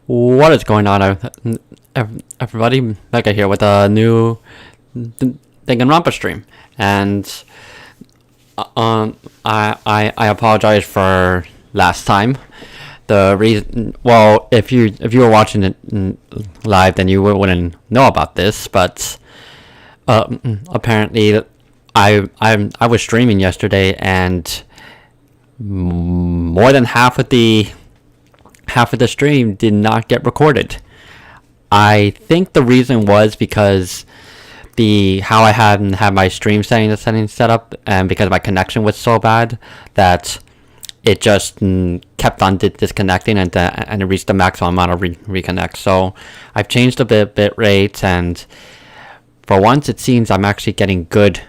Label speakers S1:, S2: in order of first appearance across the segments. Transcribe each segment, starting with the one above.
S1: What is going on, everybody? Mega here with a new Danganronpa stream, and I apologize for last time. The reason, well, if you were watching it live, then you wouldn't know about this. But apparently, I was streaming yesterday, and more than half of the stream did not get recorded. I think the reason was because how I hadn't had my stream settings set up, and because my connection was so bad that it just kept on disconnecting, and it reached the maximum amount of reconnect. So I've changed the bit rate, and for once it seems I'm actually getting good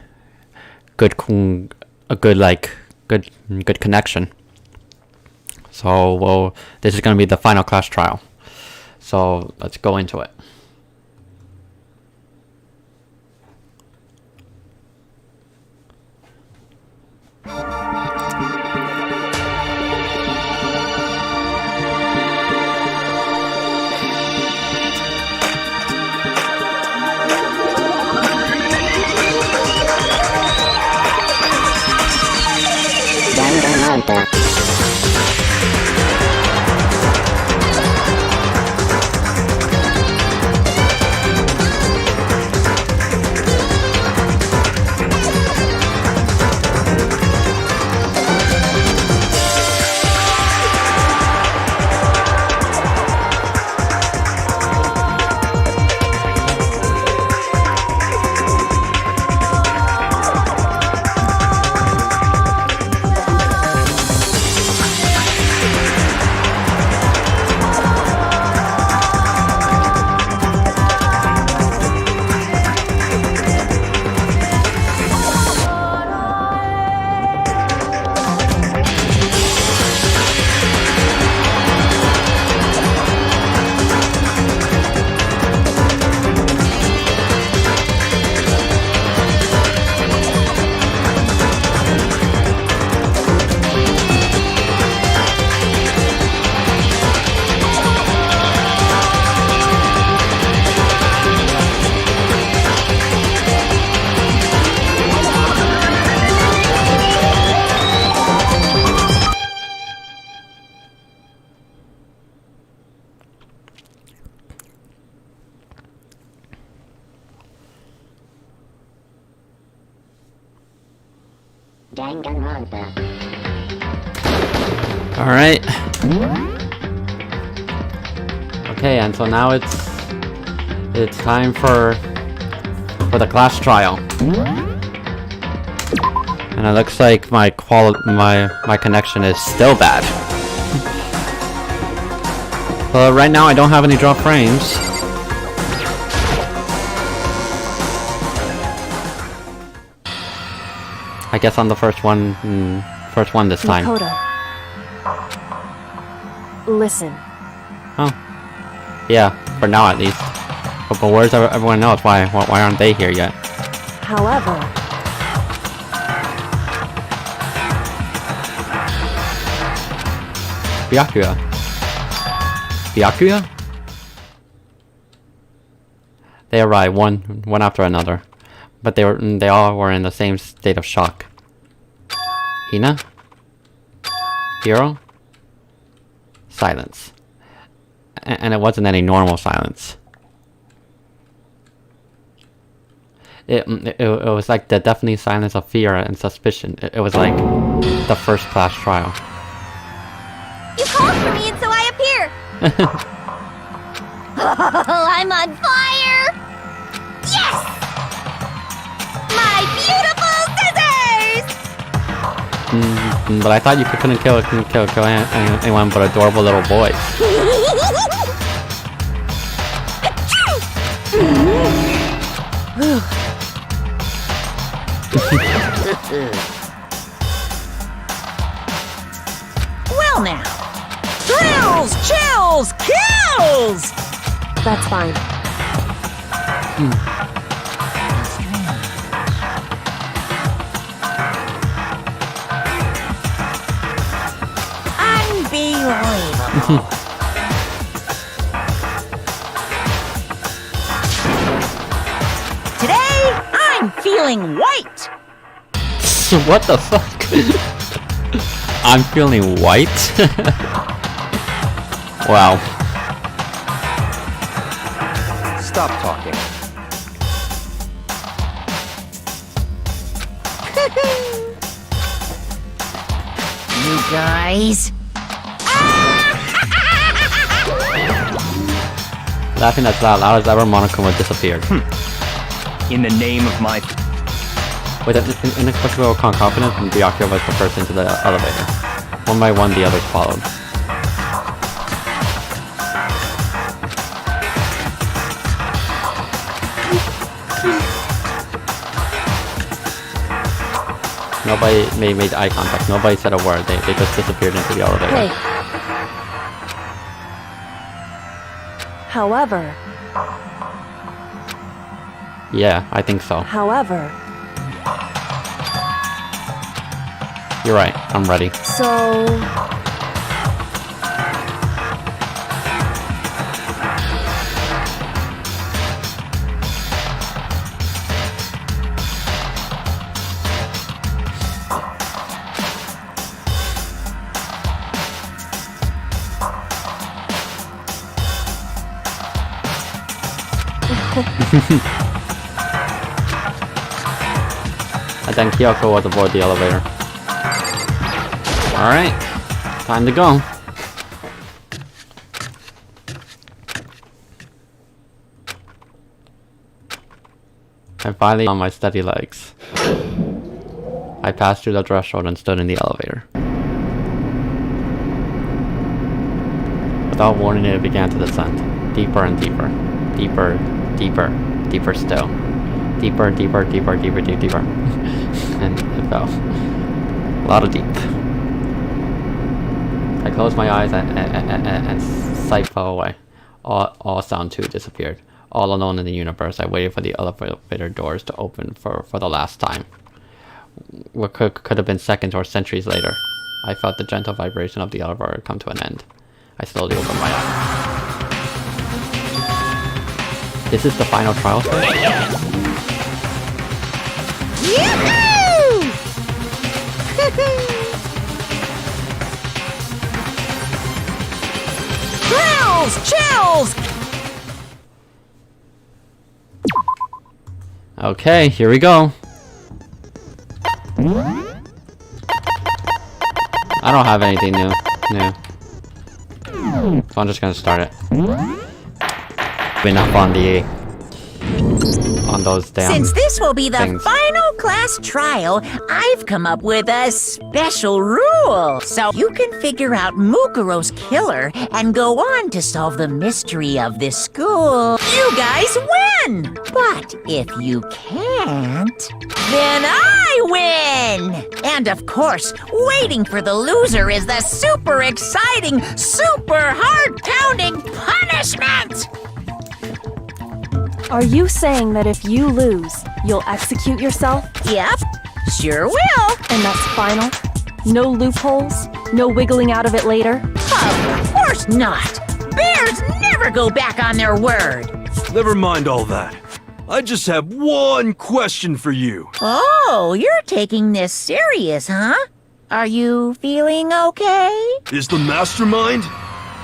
S1: connection. So, well, this is going to be the final class trial. So, let's go into it.
S2: Danganronpa. Danganronpa.
S1: Alright. Okay, and so now it's time for the class trial. And it looks like my connection is still bad. But right now I don't have any drop frames. I guess I'm the first one this time.
S3: Makoto. Listen.
S1: Oh. Yeah, for now at least. But where's everyone else? Why aren't they here yet?
S3: However...
S1: Byakuya? They arrived one after another. But they all were in the same state of shock. Hina? Hiro? Silence. And it wasn't any normal silence. It was like the deafening silence of fear and suspicion. It was like the first class trial.
S4: You called for me and so I appear! Oh, I'm on fire! Yes! My beautiful scissors!
S1: But I thought you couldn't kill anyone but adorable little boys.
S5: Well now, thrills, chills, kills!
S3: That's fine.
S5: Unbelievable. feeling white.
S1: What the fuck? I'm feeling white? Wow.
S6: Stop talking.
S5: You guys.
S1: Laughing as loud as ever, Monokuma disappeared.
S6: In the name of my...
S1: With an inexplicable confidence, Byakuya was the first into the elevator. One by one, the others followed. Nobody made eye contact. Nobody said a word. They just disappeared into the elevator.
S3: Hey. However,
S1: Yeah, I think so.
S3: however,
S1: You're right. I'm ready.
S3: so...
S1: And then Kyoko was aboard the elevator. Alright. Time to go. I'm finally on my steady legs. I passed through the threshold and stood in the elevator. Without warning, it began to descend. Deeper and deeper. Deeper, deeper, deeper still. Deeper, deeper, deeper, deeper, deeper, deeper. And it fell. A lot of deep. I closed my eyes and sight fell away. All sound too disappeared. All alone in the universe, I waited for the elevator doors to open for the last time. What could have been seconds or centuries later. I felt the gentle vibration of the elevator come to an end. I slowly opened my eyes. This is the final trial stage?
S4: Yoo-hoo!
S5: Thrills, chills.
S1: Okay, here we go. I don't have anything new. So I'm just gonna start it. Been up on those damn
S5: Since this will be the
S1: things.
S5: final class trial, I've come up with a special rule. So you can figure out Mukuro's killer and go on to solve the mystery of this school. You guys win! But if you can't, then I win! And of course, waiting for the loser is the super exciting, super heart-pounding punishment!
S3: Are you saying that if you lose, you'll execute yourself?
S5: Yep, sure will.
S3: And that's final? No loopholes? No wiggling out of it later?
S5: Of course not! Bears never go back on their word!
S7: Never mind all that. I just have one question for you.
S5: Oh, you're taking this serious, huh? Are you feeling okay?
S7: Is the mastermind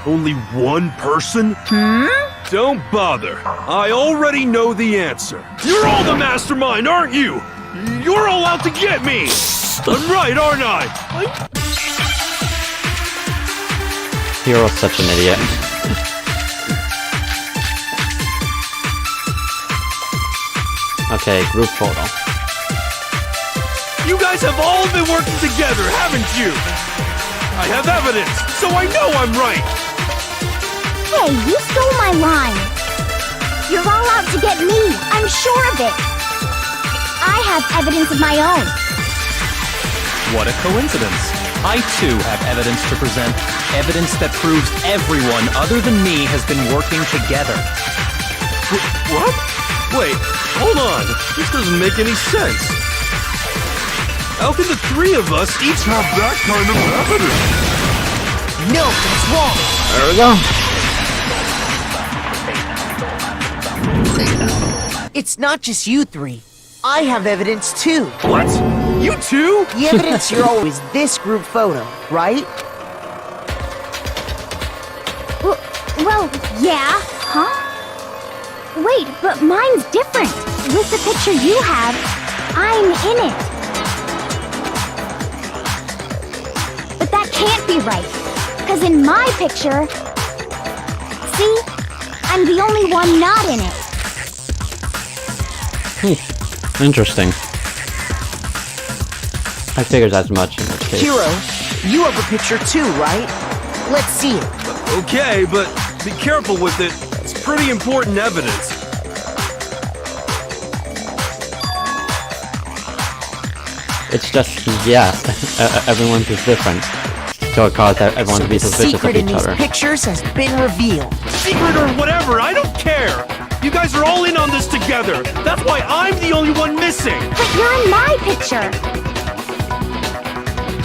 S7: only one person? Don't bother. I already know the answer. You're all the mastermind, aren't you? You're all out to get me! I'm right, aren't I?
S1: Hero's such an idiot. Okay, group photo.
S7: You guys have all been working together, haven't you? I have evidence, so I know I'm right.
S4: Hey, you stole my line. You're all out to get me. I'm sure of it. I have evidence of my own.
S6: What a coincidence. I too have evidence to present. Evidence that proves everyone other than me has been working together.
S7: What? Wait, hold on. This doesn't make any sense. How can the three of us each have that kind of evidence?
S5: No, that's wrong.
S1: There we go.
S8: It's not just you three. I have evidence too.
S7: What? You too?
S8: The evidence you're always this group photo, right?
S4: Well, yeah. Huh? Wait, but mine's different. With the picture you have, I'm in it. But that can't be right. Because in my picture, see? I'm the only one not in it.
S1: Interesting. I figured as much in this case.
S8: Hero, you have a picture too, right? Let's see it.
S7: Okay, but be careful with it. It's pretty important evidence.
S1: It's just, yeah, everyone's is different. So it caused everyone to be
S8: the
S1: suspicious of
S8: secret in
S1: each
S8: these
S1: other.
S8: pictures has been revealed.
S7: Secret or whatever, I don't care. You guys are all in on this together. That's why I'm the only one missing.
S4: But you're in my picture.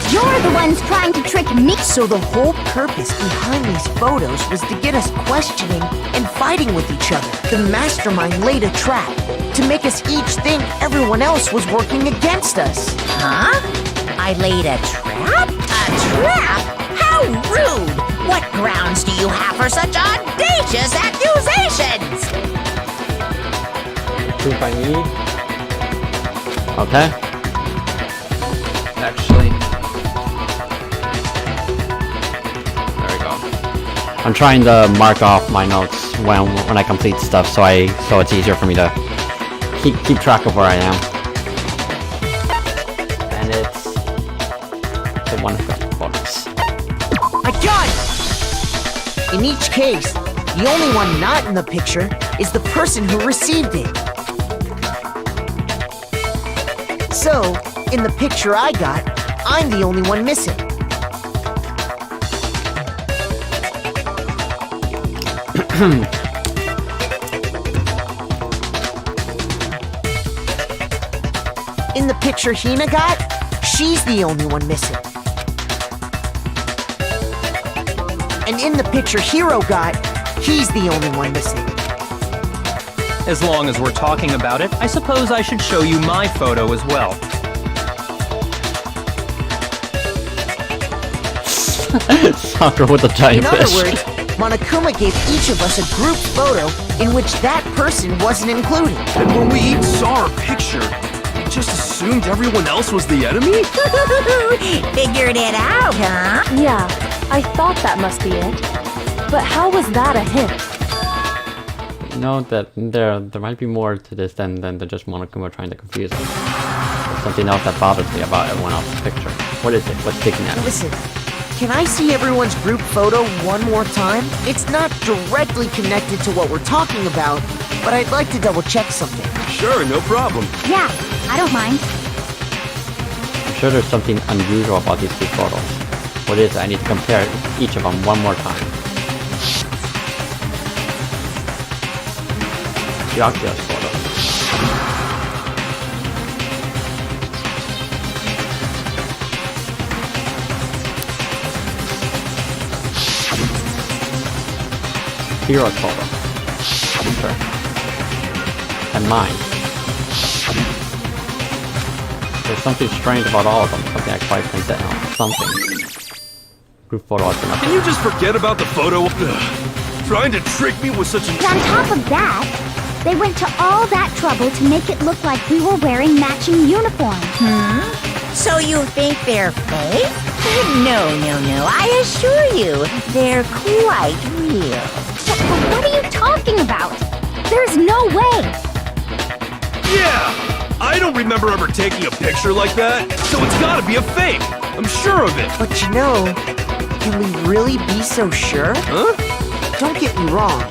S4: You're the ones trying to trick me.
S8: So the whole purpose behind these photos was to get us questioning and fighting with each other. The mastermind laid a trap to make us each think everyone else was working against us.
S5: Huh? I laid a trap? A trap? How rude! What grounds do you have for such audacious accusations?
S1: Proof I need. Okay. Actually. There we go. I'm trying to mark off my notes when I complete stuff so it's easier for me to keep track of where I am. And it's the one who got the photos.
S8: I got it! In each case, the only one not in the picture is the person who received it. So, in the picture I got, I'm the only one missing. In the picture Hina got, she's the only one missing. And in the picture Hero got, he's the only one missing.
S6: As long as we're talking about it, I suppose I should show you my photo as well.
S1: Soccer with a giant
S8: In other
S1: fish.
S8: words, Monokuma gave each of us a group photo in which that person wasn't included.
S7: And when we each saw our picture, we just assumed everyone else was the enemy?
S5: Figured it out, huh?
S3: Yeah, I thought that must be it. But how was that a hint?
S1: You know that there might be more to this than just Monokuma trying to confuse us. There's something else that bothers me about everyone else's picture. What is it? What's sticking at me?
S8: Listen, can I see everyone's group photo one more time? It's not directly connected to what we're talking about, but I'd like to double check something.
S7: Sure, no problem.
S4: Yeah, I don't mind.
S1: I'm sure there's something unusual about these two photos. What is it? I need to compare each of them one more time. Gyakyo's photo. Hero's photo. Sure. And mine. There's something strange about all of them. Something I quite think that something. Group photo has been up.
S7: Can you just forget about the photo? Ugh. Trying to trick me with such an...
S4: And on top of that, they went to all that trouble to make it look like we were wearing matching uniforms.
S5: So you think they're fake? No, I assure you, they're quite real.
S4: What are you talking about? There's no way.
S7: Yeah! I don't remember ever taking a picture like that, so it's gotta be a fake. I'm sure of it.
S8: But you know, can we really be so sure?
S7: Huh?
S8: Don't get me wrong,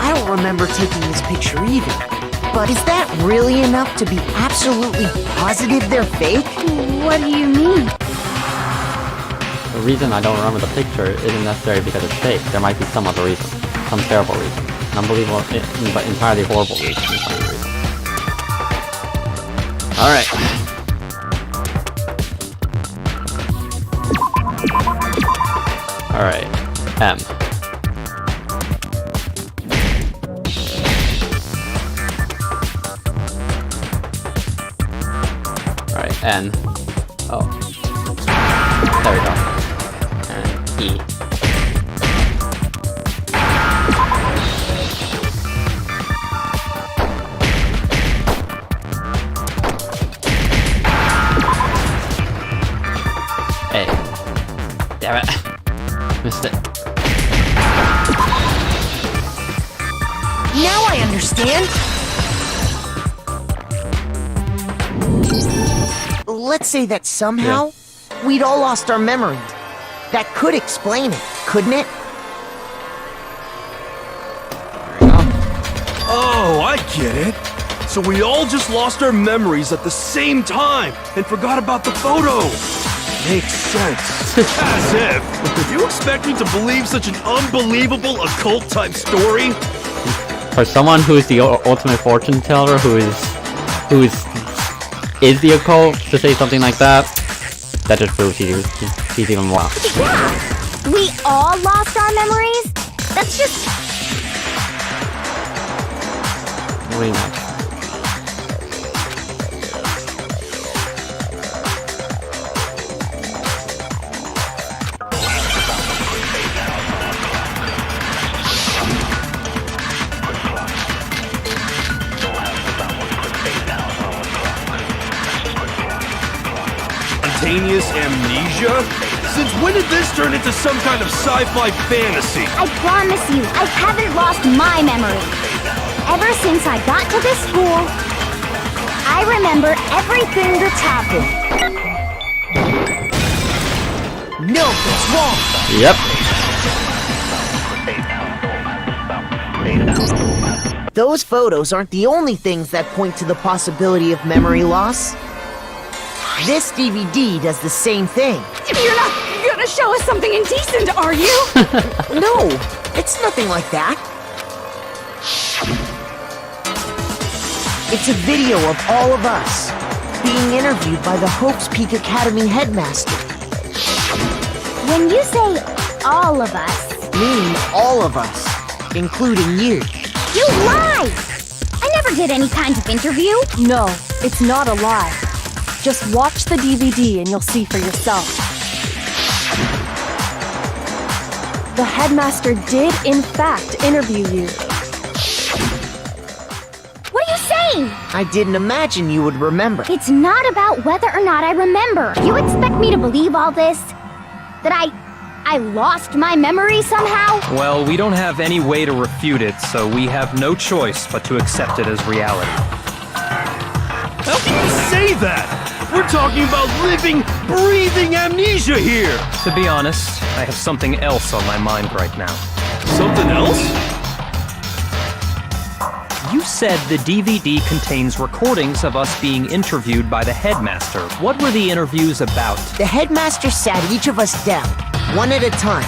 S8: I don't remember taking this picture either. But is that really enough to be absolutely positive they're fake?
S4: What do you mean?
S1: The reason I don't remember the picture isn't necessarily because it's fake. There might be some other reason. Some terrible reason. An unbelievable, but entirely horrible reason. Alright. Alright. M. N. Oh. There we go. And E. A. Damn it. Missed it.
S8: Now I understand. Let's say that somehow we'd all lost our memory. That could explain it, couldn't it?
S7: Oh, I get it. So we all just lost our memories at the same time and forgot about the photo. Makes sense. As if. You expect me to believe such an unbelievable occult-type story?
S1: For someone who is the ultimate fortune teller, who is the occult, to say something like that, that just proves he's even more.
S4: Yeah, we all lost our memories? That's just...
S1: What do you know?
S7: Spontaneous amnesia? Since when did this turn into some kind of sci-fi fantasy?
S4: I promise you, I haven't lost my memory. Ever since I got to this school, I remember everything that's happened.
S8: No, that's wrong.
S1: Yep.
S8: Those photos aren't the only things that point to the possibility of memory loss. This DVD does the same thing.
S3: You're not gonna show us something indecent, are you?
S8: No, it's nothing like that. It's a video of all of us being interviewed by the Haovc Peak Academy headmaster.
S4: When you say all of us,
S8: Meaning all of us, including you.
S4: you lie! I never did any kind of interview.
S3: No, it's not a lie. Just watch the DVD and you'll see for yourself. The headmaster did, in fact, interview you.
S4: What are you saying?
S8: I didn't imagine you would remember.
S4: It's not about whether or not I remember. You expect me to believe all this? That I lost my memory somehow?
S6: Well, we don't have any way to refute it, so we have no choice but to accept it as reality.
S7: How can you say that? We're talking about living, breathing amnesia here!
S6: To be honest, I have something else on my mind right now.
S7: Something else?
S6: You said the DVD contains recordings of us being interviewed by the headmaster. What were the interviews about?
S8: The headmaster sat each of us down, one at a time,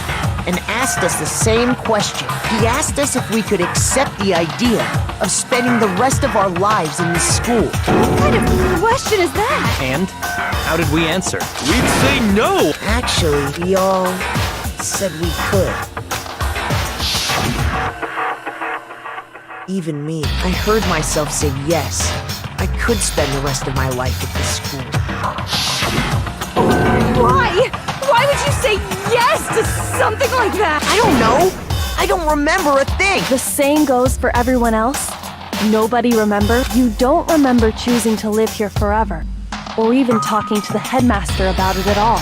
S8: and asked us the same question. He asked us if we could accept the idea of spending the rest of our lives in this school.
S3: What kind of question is that?
S6: And how did we answer?
S7: We'd say no!
S8: Actually, we all said we could. Even me. I heard myself say yes. I could spend the rest of my life at this school.
S3: Why? Why would you say yes to something like that?
S8: I don't know. I don't remember a thing.
S3: The same goes for everyone else. Nobody remember. You don't remember choosing to live here forever, or even talking to the headmaster about it at all.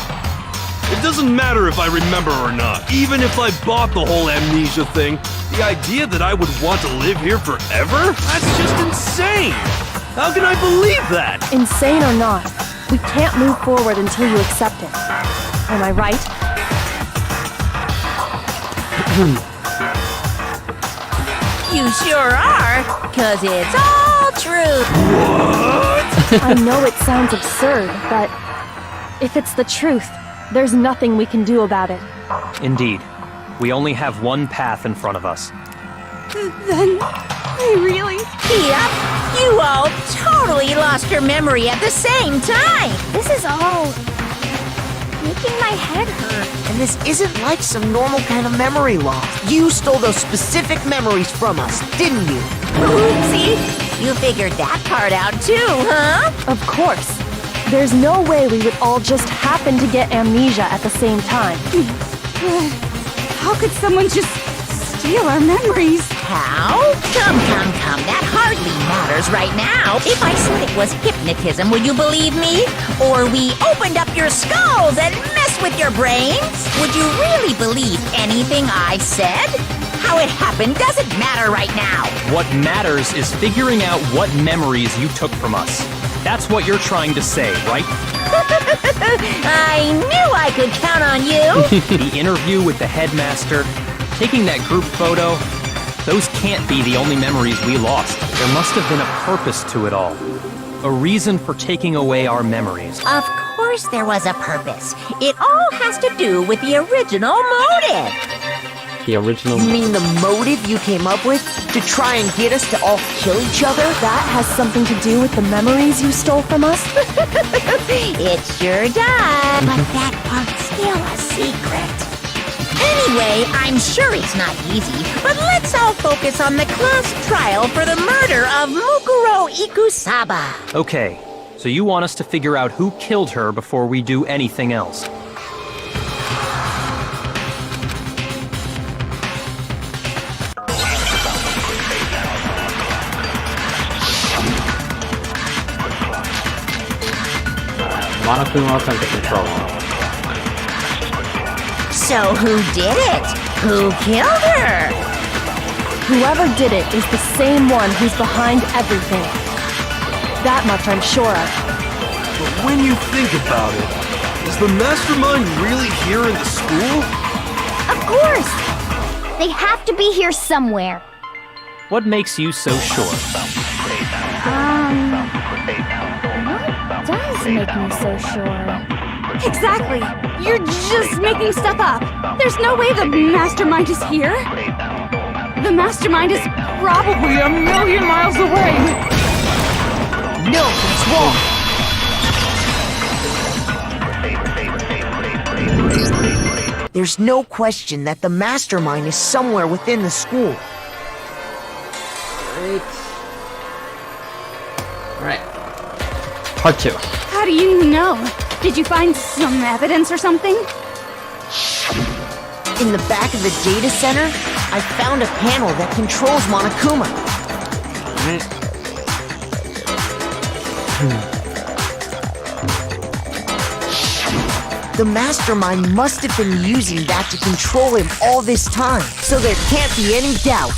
S7: It doesn't matter if I remember or not. Even if I bought the whole amnesia thing, the idea that I would want to live here forever? That's just insane! How can I believe that?
S3: Insane or not, we can't move forward until you accept it. Am I right?
S5: You sure are, 'cause it's all true.
S3: I know it sounds absurd, but if it's the truth, there's nothing we can do about it.
S6: Indeed. We only have one path in front of us.
S3: Then, I really...
S5: Yep, you all totally lost your memory at the same time.
S4: This is all making my head hurt.
S8: And this isn't like some normal kind of memory loss. You stole those specific memories from us, didn't you?
S5: Oopsie, you figured that part out too, huh?
S3: Of course. There's no way we would all just happen to get amnesia at the same time.
S9: How could someone just steal our memories?
S5: How? Come. That hardly matters right now. If I said it was hypnotism, would you believe me? Or we opened up your skulls and messed with your brains? Would you really believe anything I said? How it happened doesn't matter right now.
S6: What matters is figuring out what memories you took from us. That's what you're trying to say, right?
S5: I knew I could count on you.
S6: The interview with the headmaster, taking that group photo, those can't be the only memories we lost. There must have been a purpose to it all. A reason for taking away our memories.
S5: Of course there was a purpose. It all has to do with the original motive.
S1: The original.
S8: You mean the motive you came up with to try and get us to all kill each other?
S3: That has something to do with the memories you stole from us?
S5: It sure does. But that part's still a secret. Anyway, I'm sure it's not easy, but let's all focus on the class trial for the murder of Mukuro Ikusaba.
S6: Okay, so you want us to figure out who killed her before we do anything else.
S1: Monokuma's under control.
S5: So who did it? Who killed her?
S3: Whoever did it is the same one who's behind everything. That much I'm sure of.
S7: But when you think about it, is the mastermind really here in the school?
S4: Of course! They have to be here somewhere.
S6: What makes you so sure?
S4: What does make me so sure?
S9: Exactly! You're just making stuff up! There's no way the mastermind is here! The mastermind is probably a million miles away!
S8: No, it's wrong! There's no question that the mastermind is somewhere within the school.
S1: Alright. Part 2.
S9: How do you know? Did you find some evidence or something?
S8: In the back of the data center, I found a panel that controls Monokuma. The mastermind must have been using that to control him all this time, so there can't be any doubt.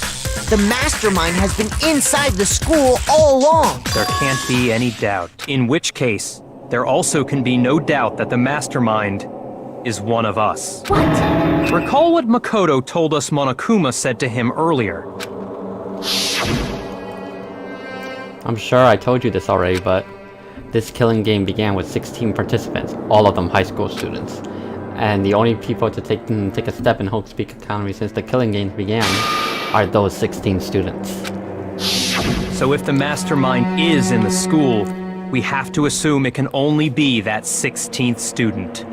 S8: The mastermind has been inside the school all along.
S6: There can't be any doubt. In which case, there also can be no doubt that the mastermind is one of us.
S4: What?
S6: Recall what Makoto told us Monokuma said to him earlier.
S1: I'm sure I told you this already, but this killing game began with 16 participants, all of them high school students. And the only people to take a step in Hope's Peak economy since the killing games began are those 16 students.
S6: So if the mastermind is in the school, we have to assume it can only be that 16th student.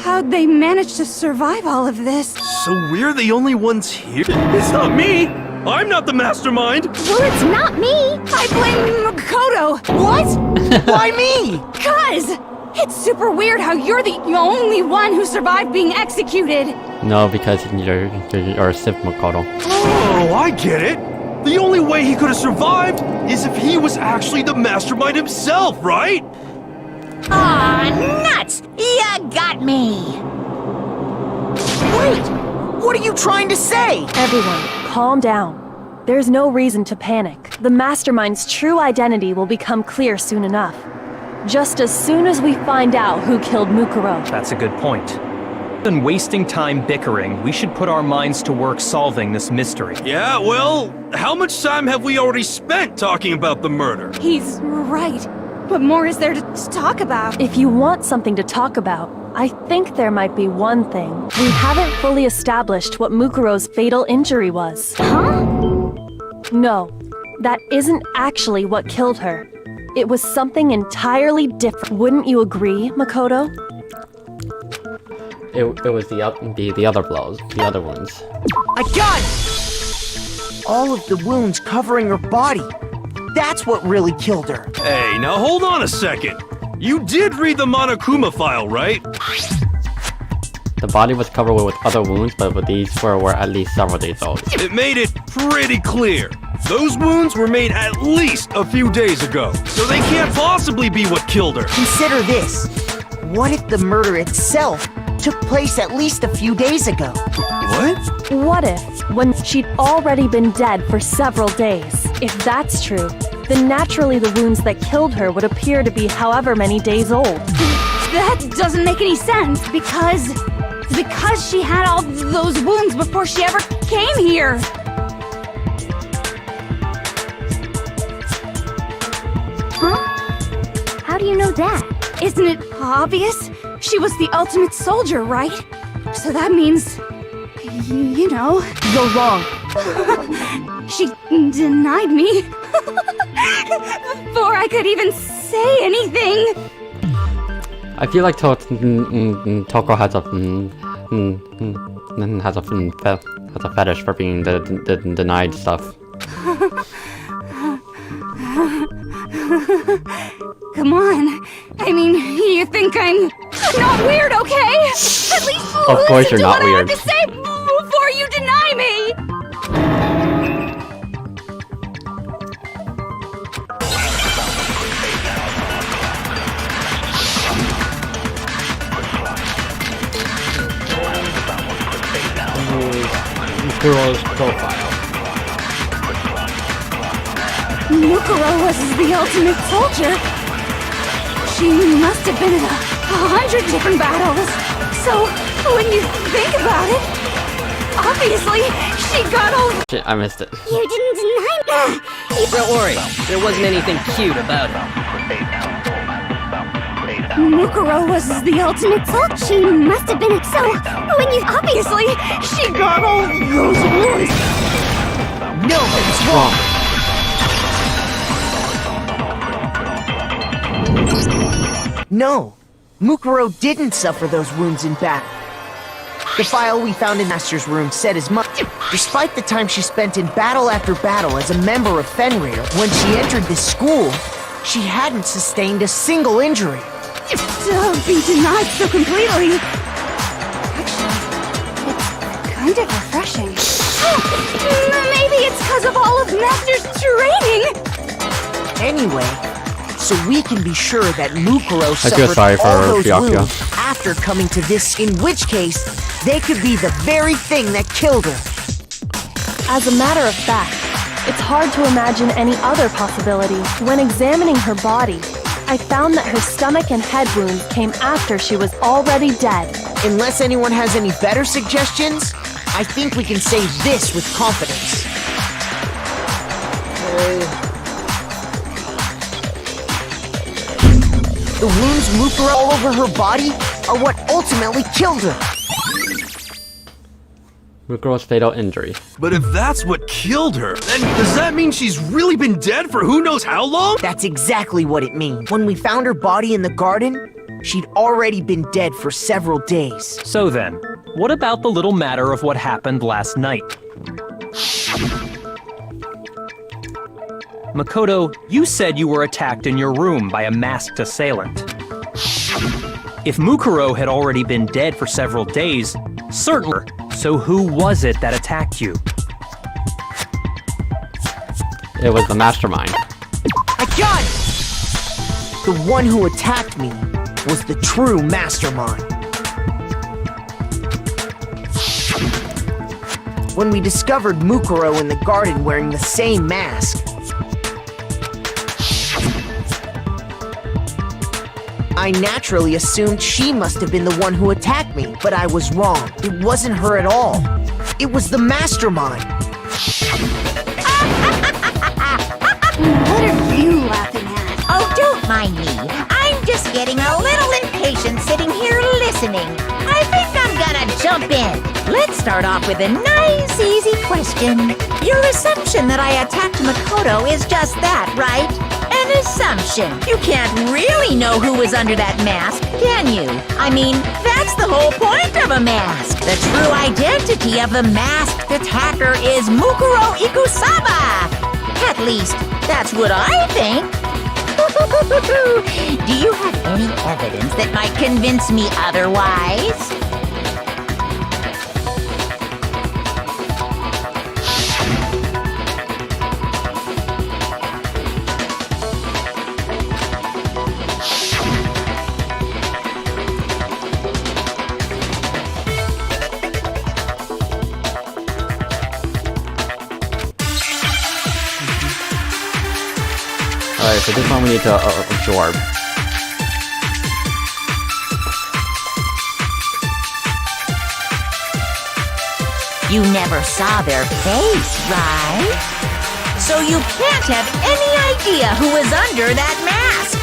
S9: How'd they manage to survive all of this?
S7: So we're the only ones here? It's not me! I'm not the mastermind!
S4: Well, it's not me!
S9: I blame Makoto! What?
S8: Why me?
S9: Cuz! It's super weird how you're the only one who survived being executed!
S1: No, because you're a Civ Makoto.
S7: Oh, I get it! The only way he could have survived is if he was actually the mastermind himself, right?
S5: Aw, nuts! You got me!
S8: Wait! What are you trying to say?
S3: Everyone, calm down. There's no reason to panic. The mastermind's true identity will become clear soon enough. Just as soon as we find out who killed Mukuro.
S6: That's a good point. Rather than wasting time bickering, we should put our minds to work solving this mystery.
S7: Yeah, well, how much time have we already spent talking about the murder?
S9: He's right. What more is there to talk about?
S3: If you want something to talk about, I think there might be one thing. We haven't fully established what Mukuro's fatal injury was.
S4: Huh?
S3: No, that isn't actually what killed her. It was something entirely different. Wouldn't you agree, Makoto?
S1: It was the other blows, the other ones.
S8: I got it! All of the wounds covering her body. That's what really killed her.
S7: Hey, now hold on a second. You did read the Monokuma file, right?
S1: The body was covered with other wounds, but these were at least several days old.
S7: It made it pretty clear. Those wounds were made at least a few days ago, so they can't possibly be what killed her.
S8: Consider this. What if the murder itself took place at least a few days ago?
S7: What?
S3: What if, when she'd already been dead for several days? If that's true, then naturally the wounds that killed her would appear to be however many days old.
S9: That doesn't make any sense because she had all those wounds before she ever came here.
S4: Huh? How do you know that?
S9: Isn't it obvious? She was the ultimate soldier, right? So that means, you know.
S3: You're wrong.
S9: She denied me before I could even say anything.
S1: I feel like Toko has a fetish for being denied stuff.
S9: Come on. I mean, you think I'm not weird, okay? At least
S1: Of course you're not
S9: listen to what
S1: weird.
S9: I have to say before you deny me.
S1: Mukuro's profile.
S9: Mukuro was the ultimate soldier. She must have been in 100 different battles. So, when you think about it, obviously, she got all...
S1: Shit, I missed it.
S4: You didn't deny me.
S10: Don't worry, there wasn't anything cute about it.
S9: Mukuro was the ultimate soldier.
S4: She must have been so. When you
S9: Obviously, she got all those wounds.
S8: No, it's wrong. No, Mukuro didn't suffer those wounds in battle. The file we found in Master's room said as much. Despite the time she spent in battle after battle as a member of Fenrir, when she entered this school, she hadn't sustained a single injury.
S9: To be denied so completely. Actually, it's kind of refreshing. Maybe it's because of all of Master's training.
S8: Anyway, so we can be sure that Mukuro
S1: feel
S8: suffered
S1: sorry for
S8: all those
S1: Byakuya.
S8: wounds after coming to this, in which case, they could be the very thing that killed her.
S3: As a matter of fact, it's hard to imagine any other possibility. When examining her body, I found that her stomach and head wounds came after she was already dead.
S8: Unless anyone has any better suggestions, I think we can say this with confidence. The wounds Mukuro all over her body are what ultimately killed her.
S1: Mukuro's fatal injury.
S7: But if that's what killed her, then does that mean she's really been dead for who knows how long?
S8: That's exactly what it means. When we found her body in the garden, she'd already been dead for several days.
S6: So then, what about the little matter of what happened last night? Makoto, you said you were attacked in your room by a masked assailant. If Mukuro had already been dead for several days, certainly. So who was it that attacked you?
S1: It was the mastermind.
S8: I got it! The one who attacked me was the true mastermind. When we discovered Mukuro in the garden wearing the same mask, I naturally assumed she must have been the one who attacked me, but I was wrong. It wasn't her at all. It was the mastermind.
S9: What are you laughing at?
S5: Oh, don't mind me. I'm just getting a little impatient sitting here listening. I think I'm gonna jump in. Let's start off with a nice, easy question. Your assumption that I attacked Makoto is just that, right? An assumption. You can't really know who was under that mask, can you? I mean, that's the whole point of a mask. The true identity of the masked attacker is Mukuro Ikusaba. At least, that's what I think. Do you have any evidence that might convince me otherwise?
S1: Alright, so this one we need to absorb.
S5: You never saw their face, right? So you can't have any idea who was under that mask.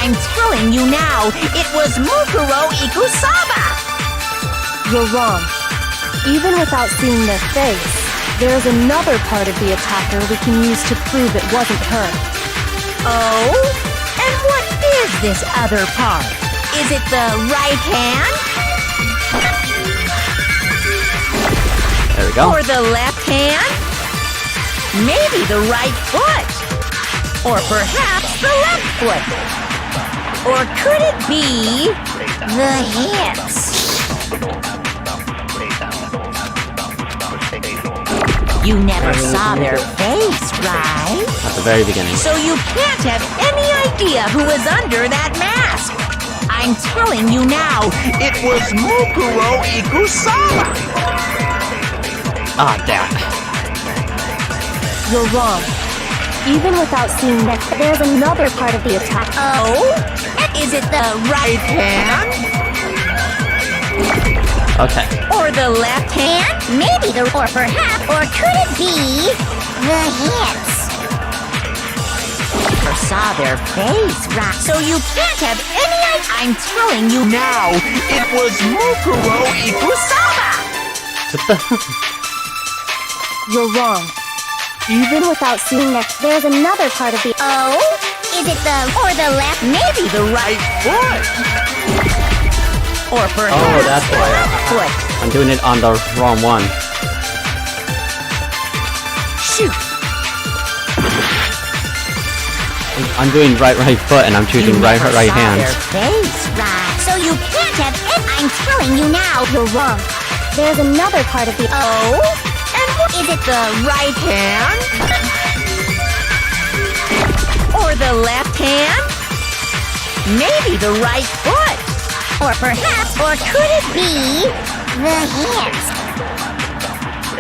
S5: I'm telling you now, it was Mukuro Ikusaba!
S3: You're wrong. Even without seeing their face, there is another part of the attacker we can use to prove it wasn't her.
S5: Oh? And what is this other part? Is it the right hand?
S1: There we go.
S5: Or the left hand? Maybe the right foot? Or perhaps the left foot? Or could it be the hips? You never saw their face, right?
S1: At the very beginning.
S5: So you can't have any idea who was under that mask. I'm telling you now, it was Mukuro Ikusaba.
S1: Ah, damn.
S3: You're wrong. Even without seeing that, there's another part of the attack.
S5: Oh? Is it the right hand?
S1: Okay.
S5: Or the left hand?
S4: Maybe the, or perhaps, or could it be the hips?
S5: Or saw their face, right? So you can't have any idea. I'm telling you now, it was Mukuro Ikusaba.
S1: What the?
S3: You're wrong. Even without seeing that, there's another part of the...
S4: Oh? Is it the, or the left?
S5: Maybe the right foot. Or perhaps
S1: Oh, that's why
S5: the left foot.
S1: I'm doing it on the wrong one.
S5: Shoot.
S1: I'm doing right foot and I'm choosing right hand.
S5: Their face, right?
S4: So you can't have it. I'm telling you now, you're wrong. There's another part of the...
S5: Oh? And what is it, the right hand? Or the left hand? Maybe the right foot.
S4: Or perhaps, or could it be the hips?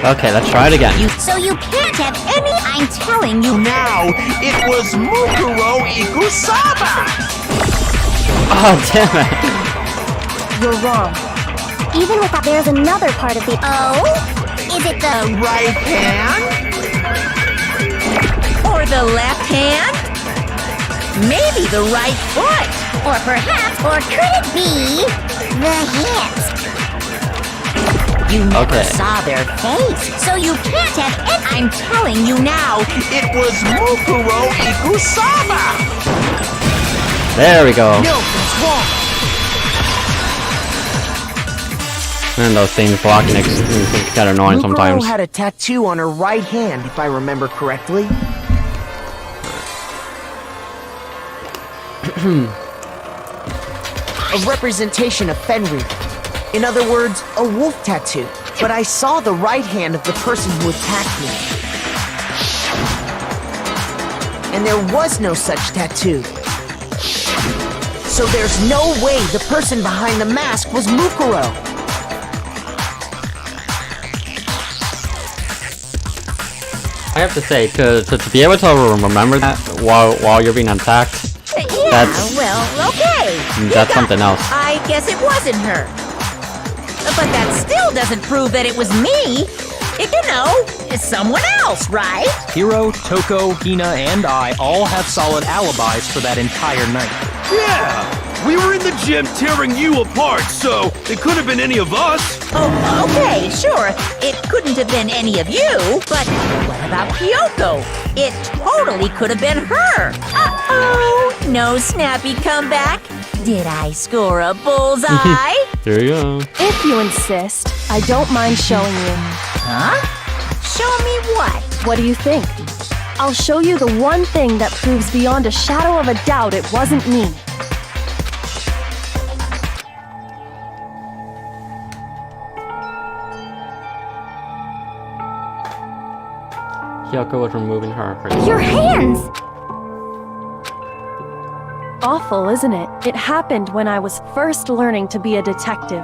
S1: Okay, let's try it again.
S4: So you can't have any...
S5: I'm telling you now, it was Mukuro Ikusaba!
S1: Oh, damn it.
S3: You're wrong. Even without... There's another part of the...
S4: Oh? Is it the...
S5: Right hand? Or the left hand? Maybe the right foot.
S4: Or perhaps, or could it be the hips?
S5: You never
S1: Okay.
S5: saw their face, so you can't have it. I'm telling you now, it was Mukuro Ikusaba!
S1: There we go.
S8: No, that's wrong.
S1: And those things blocking it kind of annoying
S8: Mukuro
S1: sometimes.
S8: had a tattoo on her right hand, if I remember correctly. A representation of Fenrir. In other words, a wolf tattoo. But I saw the right hand of the person who attacked me. And there was no such tattoo. So there's no way the person behind the mask was Mukuro.
S1: I have to say, to be able to remember that while you're being attacked,
S5: Yeah, well, okay.
S1: that's something else.
S5: I guess it wasn't her. But that still doesn't prove that it was me. It's someone else, right?
S6: Hiro, Toko, Hina, and I all have solid alibis for that entire night.
S7: Yeah! We were in the gym tearing you apart, so it could have been any of us.
S5: Oh, okay, sure. It couldn't have been any of you, but what about Kyoko? It totally could have been her. Uh-oh, no snappy comeback. Did I score a bullseye?
S1: There you go.
S3: If you insist, I don't mind showing you.
S5: Huh? Show me what?
S3: What do you think? I'll show you the one thing that proves beyond a shadow of a doubt it wasn't me.
S1: Kyoko was removing her.
S4: Your hands!
S3: Awful, isn't it? It happened when I was first learning to be a detective.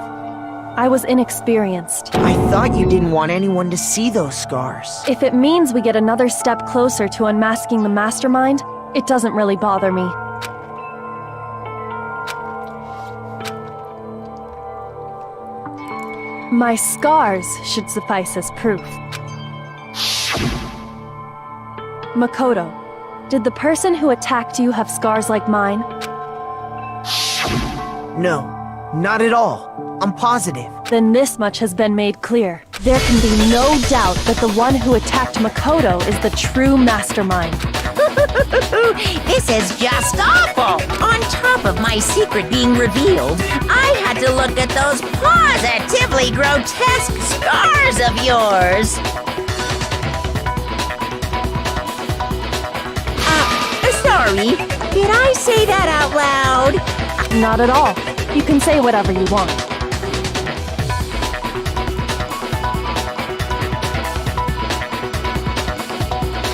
S3: I was inexperienced.
S8: I thought you didn't want anyone to see those scars.
S3: If it means we get another step closer to unmasking the mastermind, it doesn't really bother me. My scars should suffice as proof. Makoto, did the person who attacked you have scars like mine?
S8: No, not at all. I'm positive.
S3: Then this much has been made clear. There can be no doubt that the one who attacked Makoto is the true mastermind.
S5: This is just awful! On top of my secret being revealed, I had to look at those positively grotesque scars of yours! Sorry, did I say that out loud?
S3: Not at all. You can say whatever you want.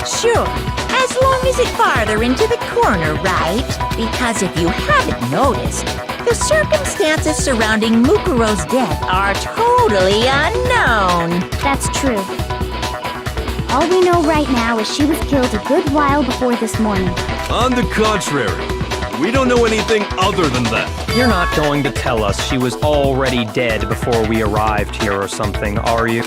S5: Sure, as long as it's farther into the corner, right? Because if you haven't noticed, the circumstances surrounding Mukuro's death are totally unknown.
S4: That's true. All we know right now is she was killed a good while before this morning.
S7: On the contrary, we don't know anything other than that.
S6: You're not going to tell us she was already dead before we arrived here or something, are you?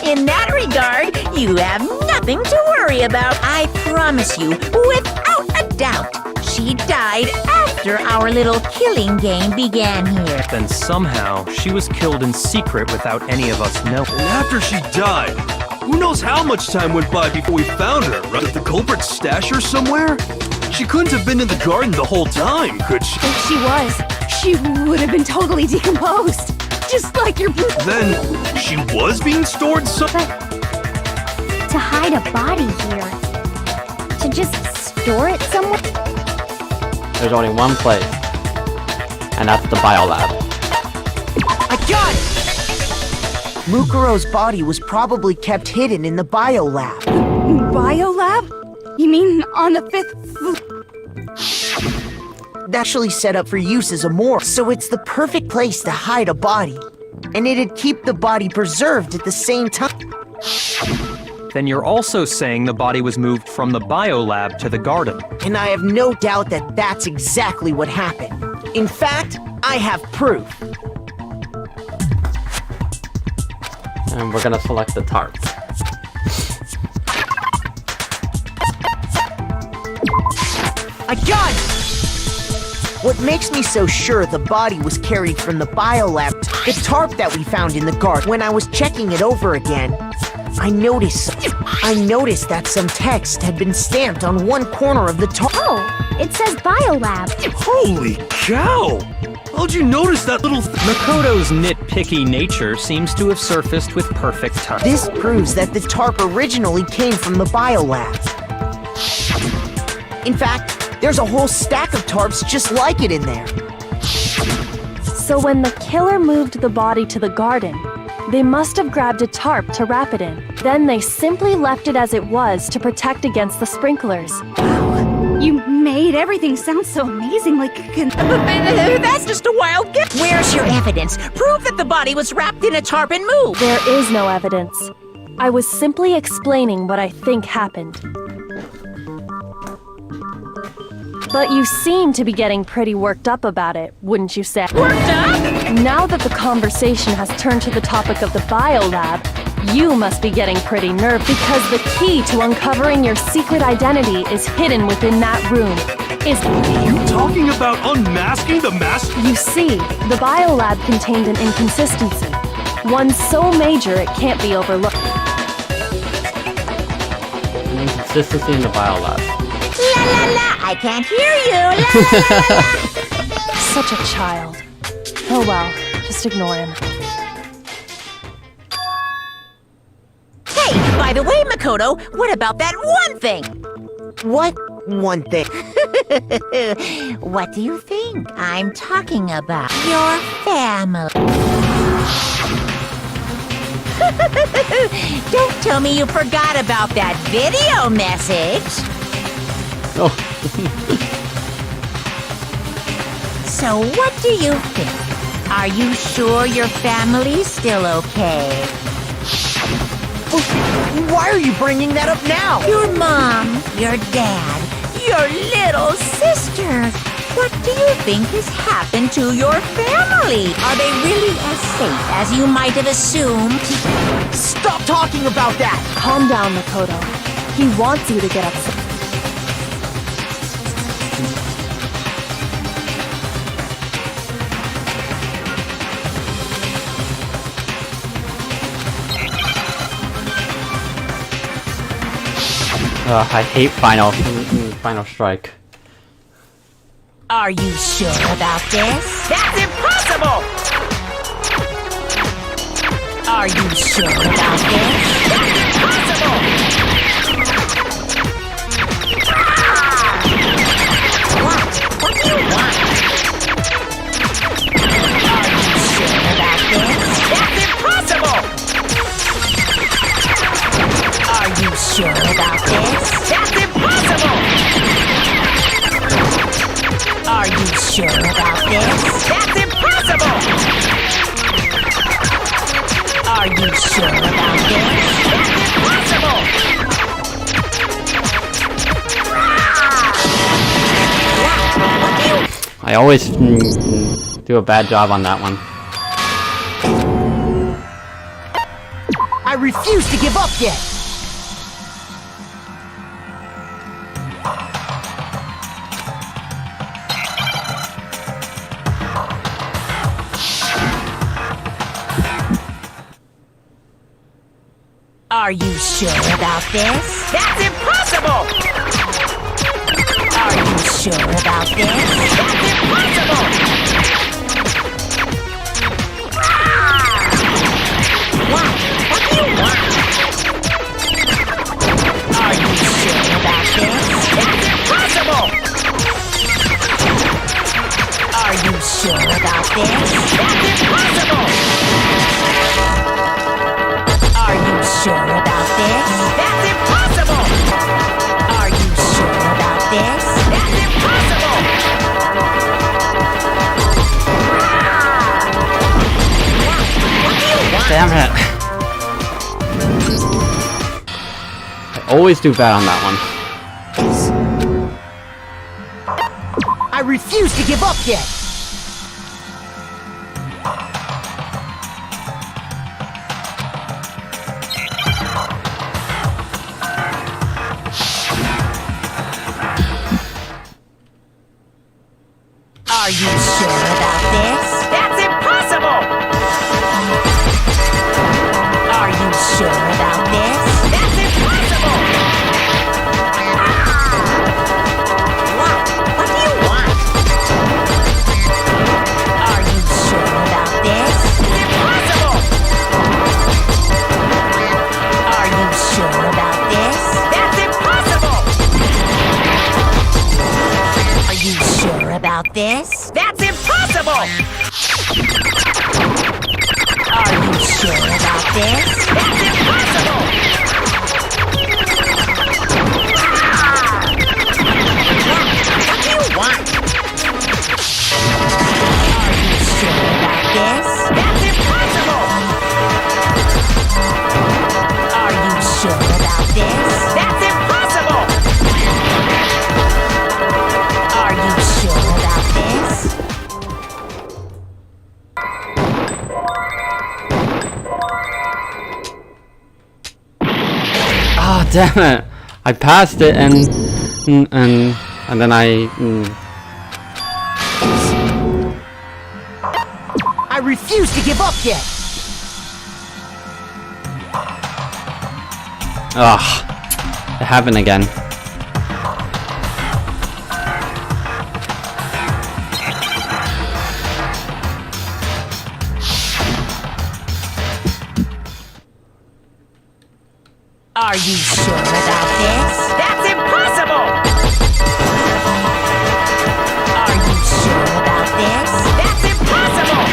S5: In that regard, you have nothing to worry about. I promise you, without a doubt, she died after our little killing game began here.
S6: Then somehow she was killed in secret without any of us knowing.
S7: And after she died, who knows how much time went by before we found her, right? Did the culprit stash her somewhere? She couldn't have been in the garden the whole time, could she?
S9: If she was, she would have been totally decomposed. Just like your...
S7: Then, she was being stored somewhere?
S4: But to hide a body here, to just store it somewhere?
S1: There's only one place, and that's the biolab.
S8: I got it! Mukuro's body was probably kept hidden in the biolab.
S9: Biolab? You mean on the 5th floor?
S8: Actually set up for use as a morgue, so it's the perfect place to hide a body. And it'd keep the body preserved at the same time.
S6: Then you're also saying the body was moved from the biolab to the garden.
S8: And I have no doubt that that's exactly what happened. In fact, I have proof.
S1: And we're gonna select the tarp.
S8: I got it! What makes me so sure the body was carried from the biolab, the tarp that we found in the garden. When I was checking it over again, I noticed that some text had been stamped on one corner of the tarp.
S4: Oh, it says biolab.
S7: Holy cow! How'd you notice that little
S6: Makoto's nitpicky nature seems to have surfaced with perfect time.
S8: This proves that the tarp originally came from the biolab. In fact, there's a whole stack of tarps just like it in there.
S3: So when the killer moved the body to the garden, they must have grabbed a tarp to wrap it in. Then they simply left it as it was to protect against the sprinklers.
S9: You made everything sound so amazing, like...
S5: That's just a wild guess. Where's your evidence? Prove that the body was wrapped in a tarp and moved.
S3: There is no evidence. I was simply explaining what I think happened. But you seem to be getting pretty worked up about it, wouldn't you say?
S5: Worked up?
S3: Now that the conversation has turned to the topic of the biolab, you must be getting pretty nervous because the key to uncovering your secret identity is hidden within that room.
S7: You talking about unmasking the master?
S3: You see, the biolab contained an inconsistency. One so major it can't be overlooked.
S1: An inconsistency in the biolab.
S5: La la la, I can't hear you. La la la la.
S3: Such a child. Oh well, just ignore him.
S5: Hey, By the way, Makoto, what about that one thing?
S8: What one thing?
S5: What do you think I'm talking about? Your family. Don't tell me you forgot about that video message.
S1: Oh.
S5: So what do you think? Are you sure your family's still okay?
S8: Why are you bringing that up now?
S5: Your mom, your dad, your little sister. What do you think has happened to your family? Are they really as safe as you might have assumed?
S8: Stop talking about that!
S3: Calm down, Makoto. He wants you to get upset.
S1: I hate Final Strike.
S5: Are you sure about this? That's impossible! Are you sure about this? That's impossible! What do you want? Are you sure about this? That's impossible! Are you sure about this? That's impossible! Are you sure about this? That's impossible! Are you sure about this? That's impossible! What do you...
S1: I always do a bad job on that one.
S8: I refuse to give up yet!
S5: Are you sure about this? That's impossible! Are you sure about this? That's impossible! What do you want? Are you sure about this? That's impossible! Are you sure about this? That's impossible! Are you sure about this? That's impossible! Are you sure about this? That's impossible! What do you want?
S1: Damn it! I always do bad on that one.
S8: I refuse to give up yet!
S5: Are you sure about this? That's impossible! Are you sure about this? That's impossible! What do you want? Are you sure about this? It's impossible! Are you sure about this? That's impossible! Are you sure about this? That's impossible! Are you sure about this? That's impossible! What do you want? Are you sure about this? That's impossible! Are you sure about this? That's impossible! Are you sure about this?
S1: Ah, damn it! I passed it and then I.
S8: I refuse to give up yet!
S1: Ugh. It happened again.
S5: Are you sure about this? That's impossible! Are you sure about this? That's impossible!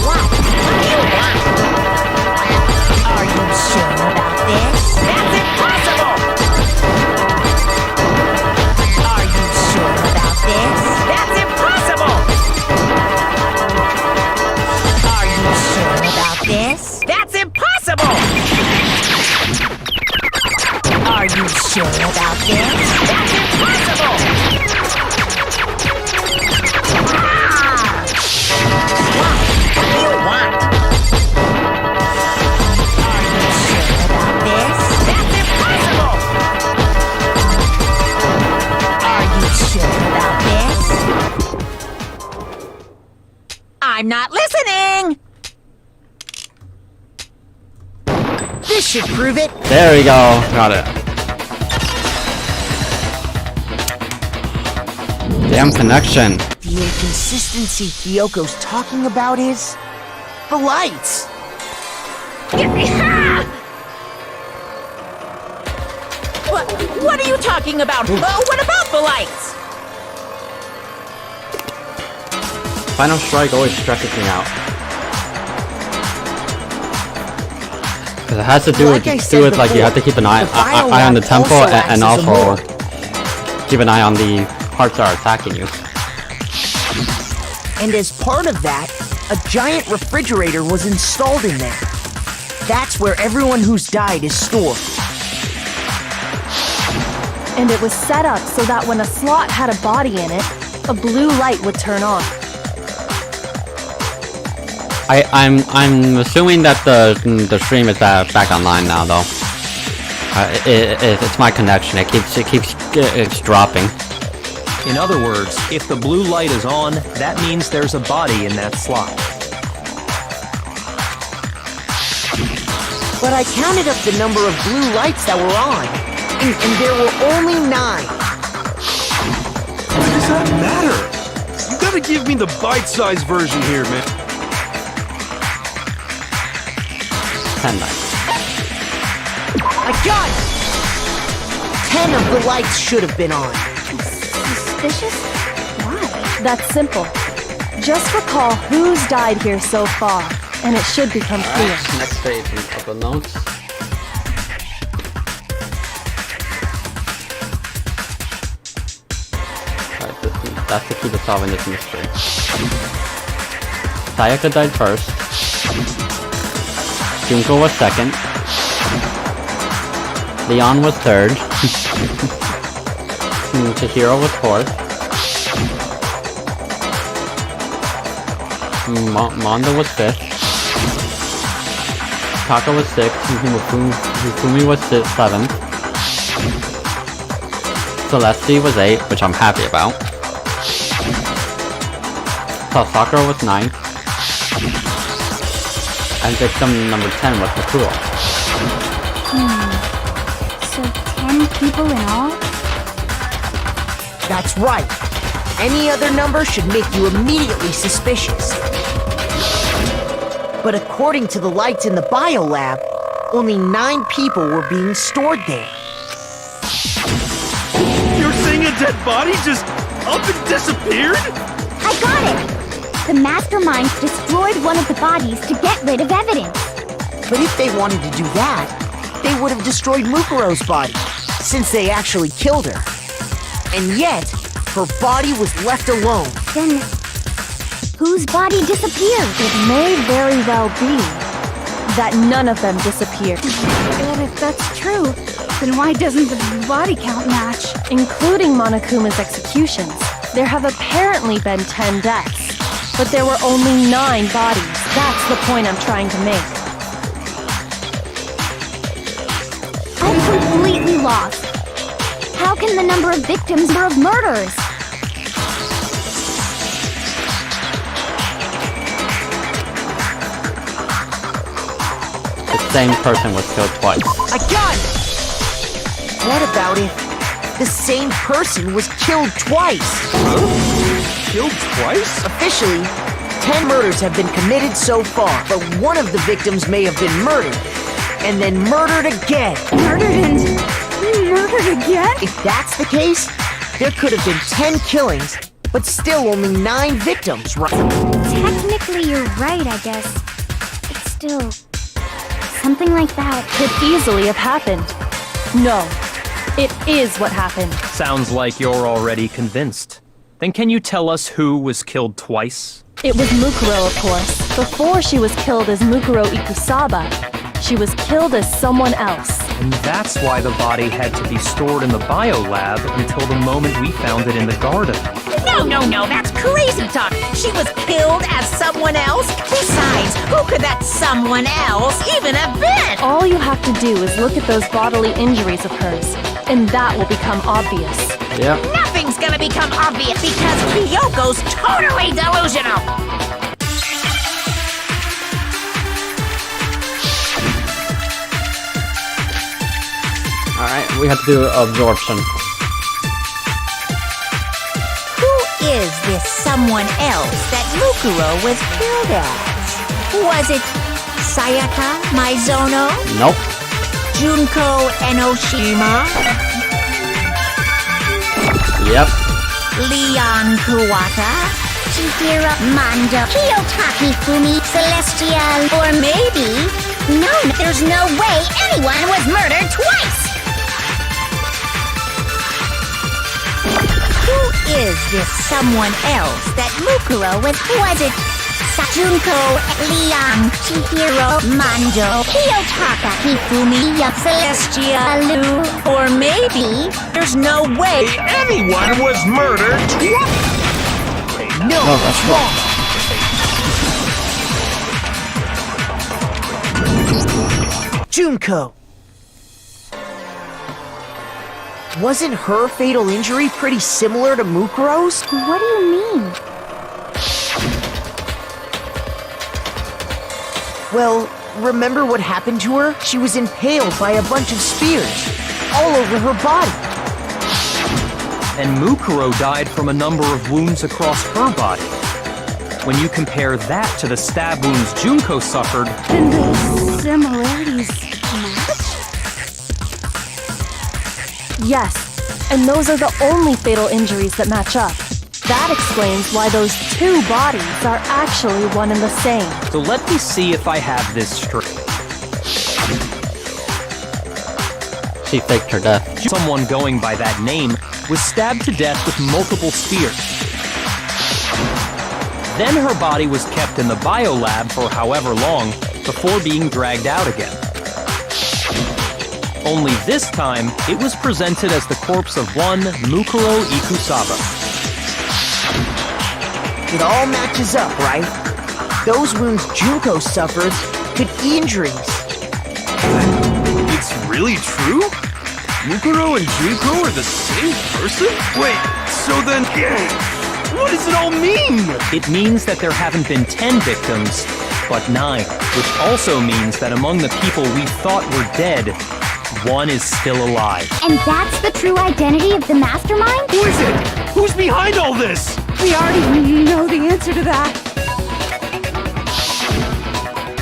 S5: What? What do you want? Are you sure about this? That's impossible! Are you sure about this? That's impossible! Are you sure about this? That's impossible! Are you sure about this? That's impossible! What? What do you want? Are you sure about this? That's impossible! Are you sure about this? I'm not listening!
S8: This should prove it.
S1: There we go. Got it. Damn connection.
S8: The inconsistency Hyoko's talking about is the lights.
S5: What are you talking about? What about the lights?
S1: Final strike always stresses me out. Because it has to do
S8: Like I
S1: with,
S8: said
S1: like you have to keep an eye on the tempo and also keep an eye on the parts that are attacking you.
S8: And as part of that, a giant refrigerator was installed in there. That's where everyone who's died is stored.
S3: And it was set up so that when a slot had a body in it, a blue light would turn on.
S1: I'm assuming that the stream is back online now though. It's my connection. It keeps dropping.
S6: In other words, if the blue light is on, that means there's a body in that slot.
S8: But I counted up the number of blue lights that were on, and there were only 9.
S7: What does that matter? You gotta give me the bite-sized version here, man.
S1: 10 lights.
S8: I got it! 10 of the lights should have been on.
S9: Suspicious? Why?
S3: That's simple. Just recall who's died here so far, and it should become clear.
S1: Next page, a couple notes. That's the key to solving this mystery. Sayaka died first. Junko was second. Leon was third. Chihiro was fourth. Mondo was fifth. Taka was sixth. Hifumi was seventh. Celeste was 8th, which I'm happy about. Sakura was 9th. And victim number 10 was Makuro.
S9: So 10 people in all?
S8: That's right. Any other number should make you immediately suspicious. But according to the lights in the biolab, only 9 people were being stored there.
S7: You're saying a dead body just up and disappeared?
S4: I got it! The masterminds destroyed one of the bodies to get rid of evidence.
S8: But if they wanted to do that, they would have destroyed Mukuro's body, since they actually killed her. And yet, her body was left alone.
S4: Then, whose body disappeared?
S3: It may very well be that none of them disappeared,
S9: But if that's true, then why doesn't the body count match?
S3: including Monokuma's executions. There have apparently been 10 deaths, but there were only 9 bodies. That's the point I'm trying to make.
S4: I'm completely lost. How can the number of victims or of murders?
S1: The same person was killed twice.
S8: I got it! What about if the same person was killed twice?
S7: Killed twice?
S8: Officially, 10 murders have been committed so far, but one of the victims may have been murdered, and then murdered again.
S9: Murdered and murdered again?
S8: If that's the case, there could have been 10 killings, but still only 9 victims, right?
S4: Technically, you're right, I guess. It's still... something like that.
S3: Could easily have happened. No, it is what happened.
S6: Sounds like you're already convinced. Then can you tell us who was killed twice?
S3: It was Mukuro, of course. Before she was killed as Mukuro Ikusaba, she was killed as someone else.
S6: And that's why the body had to be stored in the biolab until the moment we found it in the garden.
S5: No, that's crazy talk. She was killed as someone else? Besides, who could that someone else even have been?
S3: All you have to do is look at those bodily injuries of hers, and that will become obvious.
S1: Yep.
S5: Nothing's gonna become obvious because Kyoko's totally delusional.
S1: Alright, we have to do absorption.
S5: Who is this someone else that Mukuro was killed as? Was it Sayaka Maizono?
S1: Nope.
S5: Junko Enoshima?
S1: Yep.
S5: Leon Kuwata?
S4: Chihiro Mando, Kiyotaki Fumi, Celestial,
S5: Or maybe...
S4: no, there's no way anyone was murdered twice!
S5: Who is this someone else that Mukuro was it Junko, Leon, Chihiro, Mando,
S4: Kiyotaka Hifumi,
S5: Celestial, or maybe there's no way anyone was murdered twice.
S8: No,
S1: that's wrong.
S8: Junko. Wasn't her fatal injury pretty similar to Mukuro's?
S4: What do you mean?
S8: Well, remember what happened to her? She was impaled by a bunch of spears, all over her body.
S6: And Mukuro died from a number of wounds across her body. When you compare that to the stab wounds Junko suffered,
S9: And the similarities match?
S3: Yes, and those are the only fatal injuries that match up. That explains why those two bodies are actually one and the same.
S6: so let me see if I have this straight.
S1: She faked her death.
S6: Someone going by that name was stabbed to death with multiple spears. Then her body was kept in the biolab for however long before being dragged out again. Only this time, it was presented as the corpse of one Mukuro Ikusaba.
S8: It all matches up, right? Those wounds Junko suffered could be injuries.
S7: It's really true? Mukuro and Junko are the same person? Wait, so then... what does it all mean?
S6: It means that there haven't been 10 victims, but 9, which also means that among the people we thought were dead, one is still alive.
S4: And that's the true identity of the mastermind?
S7: Who is it? Who's behind all this?
S9: We already know the answer to that.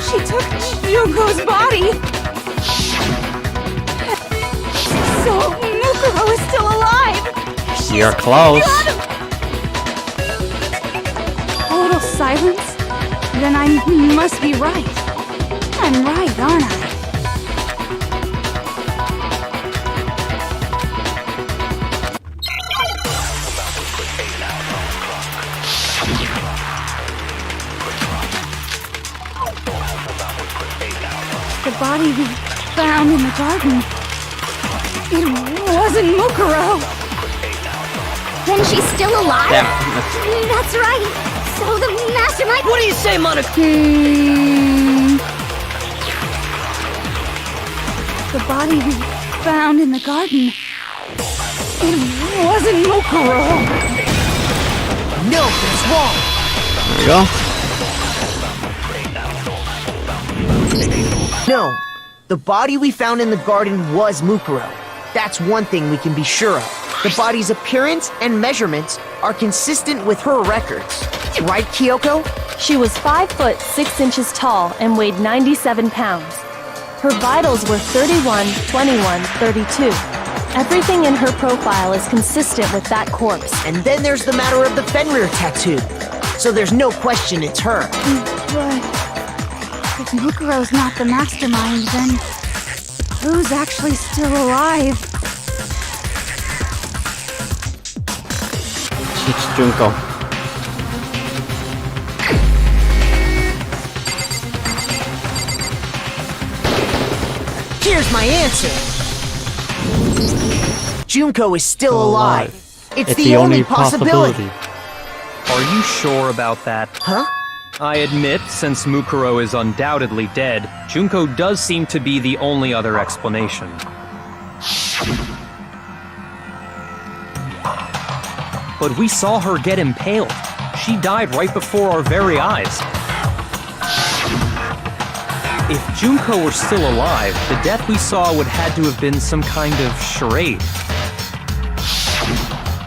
S9: She took Junko's body. So Mukuro is still alive.
S1: You're close.
S9: Total silence? Then I must be right. I'm right, aren't I? The body we found in the garden. It wasn't Mukuro.
S4: Then she's still alive?
S1: Yeah.
S4: That's right. So the mastermind...
S10: What do you say, Monica?
S9: The body we found in the garden. It wasn't Mukuro.
S8: No, that's wrong.
S1: There we go.
S8: No, the body we found in the garden was Mukuro. That's one thing we can be sure of. The body's appearance and measurements are consistent with her records. Right, Kyoko?
S3: She was 5 foot 6 inches tall and weighed 97 pounds. Her vitals were 31, 21, 32. Everything in her profile is consistent with that corpse.
S8: And then there's the matter of the Fenrir tattoo. So there's no question it's her.
S9: But if Mukuro's not the mastermind, then who's actually still alive?
S1: It's Junko.
S8: Here's my answer. Junko is still alive. It's the only possibility.
S6: Are you sure about that?
S8: Huh?
S6: I admit, since Mukuro is undoubtedly dead, Junko does seem to be the only other explanation. But we saw her get impaled. She died right before our very eyes. If Junko were still alive, the death we saw would had to have been some kind of charade.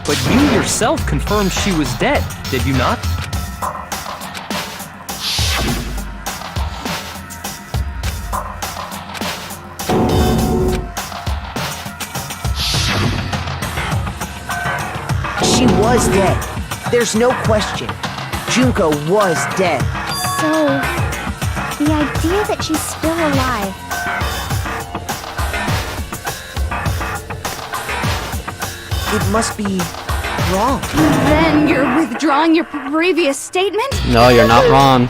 S6: But you yourself confirmed she was dead, did you not?
S8: She was dead. There's no question. Junko was dead.
S4: So, the idea that she's still alive.
S8: It must be wrong.
S9: Then you're withdrawing your previous statement?
S1: No, you're not wrong.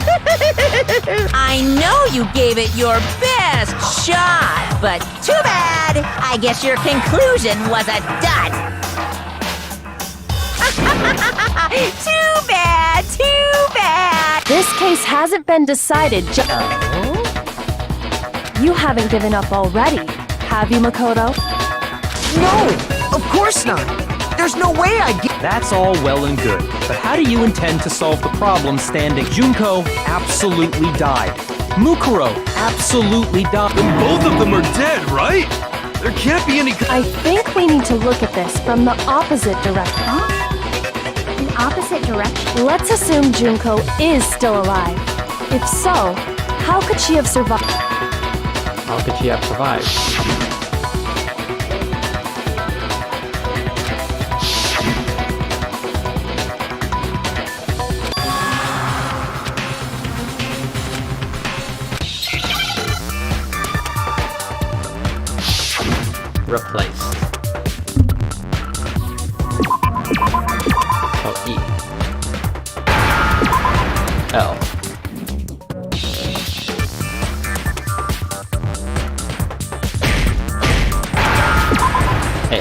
S5: I know you gave it your best shot, but too bad. I guess your conclusion was a dud. Too bad, too bad.
S3: This case hasn't been decided. You haven't given up already, have you, Makoto?
S8: No, of course not. There's no way I'd get...
S6: That's all well and good, but how do you intend to solve the problem standing? Junko absolutely died. Mukuro absolutely died.
S7: Then both of them are dead, right? There can't be any...
S3: I think we need to look at this from the opposite direction.
S4: The opposite direction?
S3: Let's assume Junko is still alive. If so, how could she have survived?
S1: How could she have survived? Replace. Oh, E. L. A.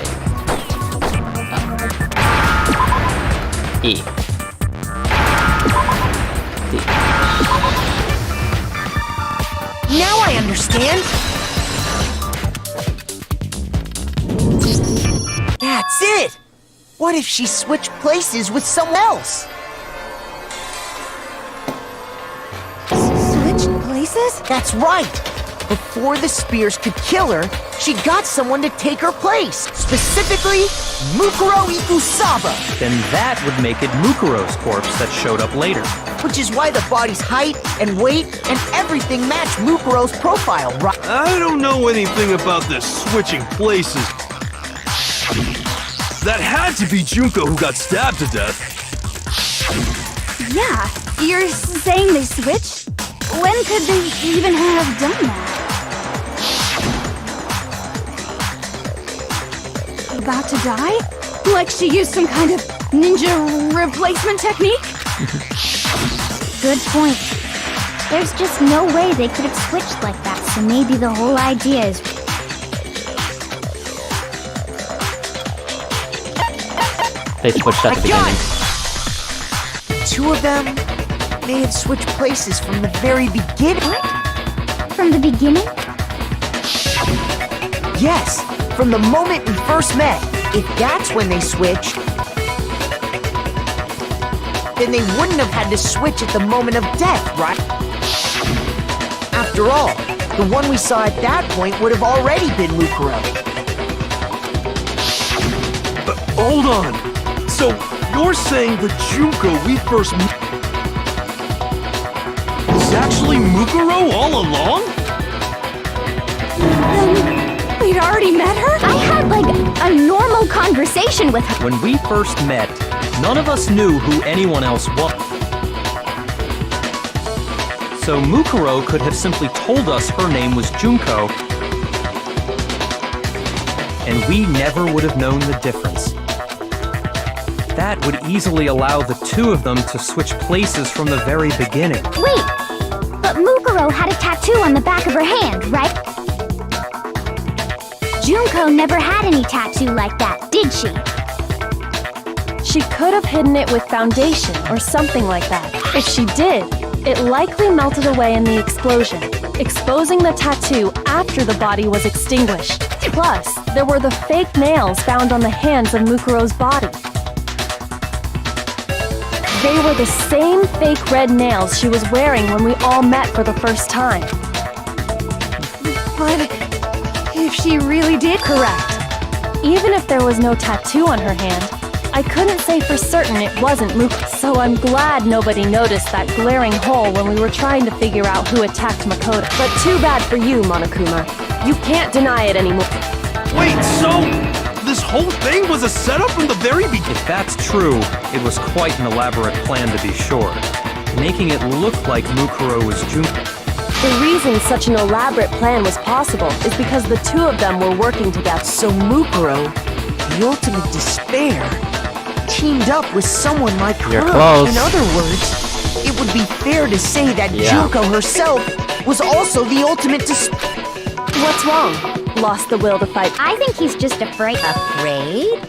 S1: E. D.
S8: Now I understand. That's it! What if she switched places with someone else?
S9: Switched places?
S8: That's right! Before the spears could kill her, she got someone to take her place. Specifically, Mukuro Ikusaba.
S6: Then that would make it Mukuro's corpse that showed up later.
S8: Which is why the body's height and weight and everything match Mukuro's profile, right?
S7: I don't know anything about this switching places. That had to be Junko who got stabbed to death.
S9: Yeah, you're saying they switched? When could they even have done that? About to die? Like she used some kind of ninja replacement technique?
S4: Good point. There's just no way they could have switched like that, so maybe the whole idea is...
S1: They switched at the beginning.
S8: Two of them may have switched places from the very beginning.
S4: What? From the beginning?
S8: Yes, from the moment we first met. If that's when they switched, then they wouldn't have had to switch at the moment of death, right? After all, the one we saw at that point would have already been Mukuro.
S7: Hold on. So, you're saying the Junko we first met... really Mukuro all along?
S9: Then we'd already met her?
S4: I had like a normal conversation with her.
S6: When we first met, none of us knew who anyone else was. So Mukuro could have simply told us her name was Junko, and we never would have known the difference. That would easily allow the two of them to switch places from the very beginning.
S4: Wait, but Mukuro had a tattoo on the back of her hand, right? Junko never had any tattoo like that, did she?
S3: She could have hidden it with foundation or something like that. If she did, it likely melted away in the explosion, exposing the tattoo after the body was extinguished. Plus, there were the fake nails found on the hands of Mukuro's body. They were the same fake red nails she was wearing when we all met for the first time.
S9: But if she really did?
S3: Correct. Even if there was no tattoo on her hand, I couldn't say for certain it wasn't Mukuro, so I'm glad nobody noticed that glaring hole when we were trying to figure out who attacked Makoto. But too bad for you, Monokuma. You can't deny it anymore.
S7: Wait, so this whole thing was a setup from the very beginning?
S6: If that's true, it was quite an elaborate plan to be sure, making it look like Mukuro was Junko.
S3: The reason such an elaborate plan was possible is because the two of them were working together.
S8: So Mukuro, the ultimate despair, teamed up with someone like
S1: You're
S8: her.
S1: close.
S8: In other words, it would be fair to say that
S1: Yeah.
S8: Junko herself was also the ultimate despair.
S3: What's wrong? Lost the will to fight.
S4: I think he's just afraid.
S5: Afraid?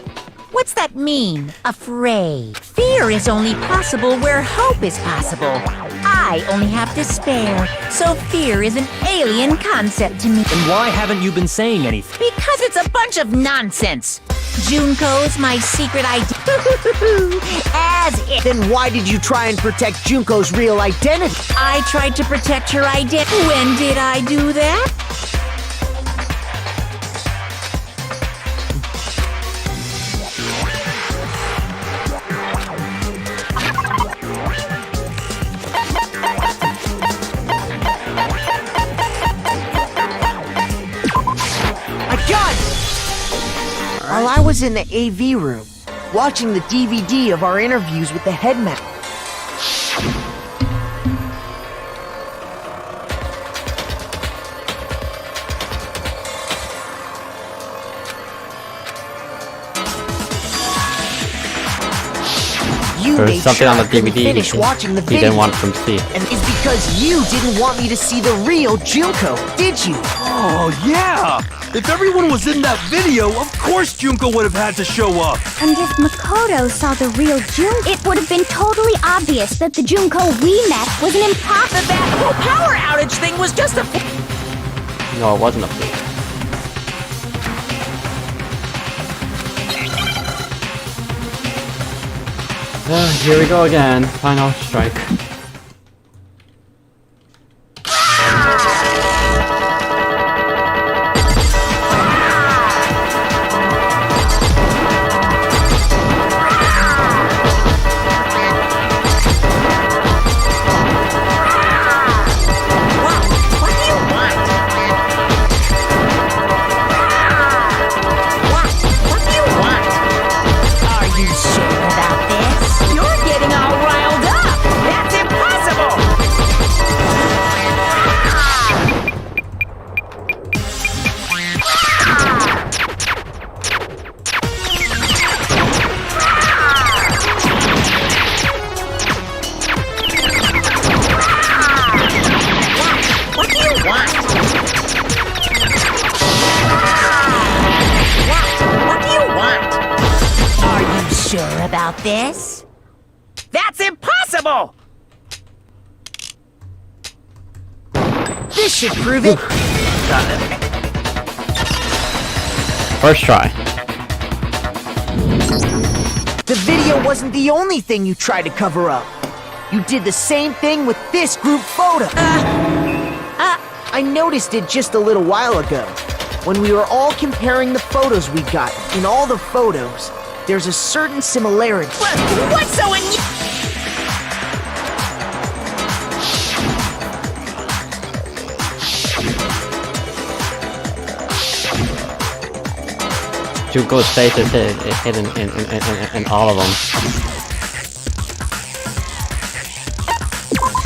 S5: What's that mean, afraid? Fear is only possible where hope is possible. I only have despair, so fear is an alien concept to me.
S6: Then why haven't you been saying anything?
S5: Because it's a bunch of nonsense. Junko's my secret identity. As if
S8: Then why did you try and protect Junko's real identity?
S5: I tried to protect her identity. When did I do that?
S8: While I was in the AV room, watching the DVD of our interviews with the headmaster. You
S1: There was
S8: made
S1: something
S8: sure
S1: on the
S8: I couldn't
S1: DVD
S8: finish watching the
S1: he
S8: video.
S1: didn't want them to see.
S8: And it's because you didn't want me to see the real Junko, did you?
S7: Oh, yeah! If everyone was in that video, of course Junko would have had to show up.
S4: And if Makoto saw the real Junko, it would have been totally obvious that the Junko we met was an imposter.
S5: That whole power outage thing was just a...
S1: No, it wasn't a fluke. Here we go again. Final strike.
S5: What do you want? What do you want? Are you sure about this? You're getting all riled up! That's impossible! What do you want? What do you want? Are you sure about this? That's impossible!
S8: This should prove it.
S1: First try.
S8: The video wasn't the only thing you tried to cover up. You did the same thing with this group photo. I noticed it just a little while ago. When we were all comparing the photos we got, in all the photos, there's a certain similarity.
S5: What's so
S1: Junko's face is hidden in all of them.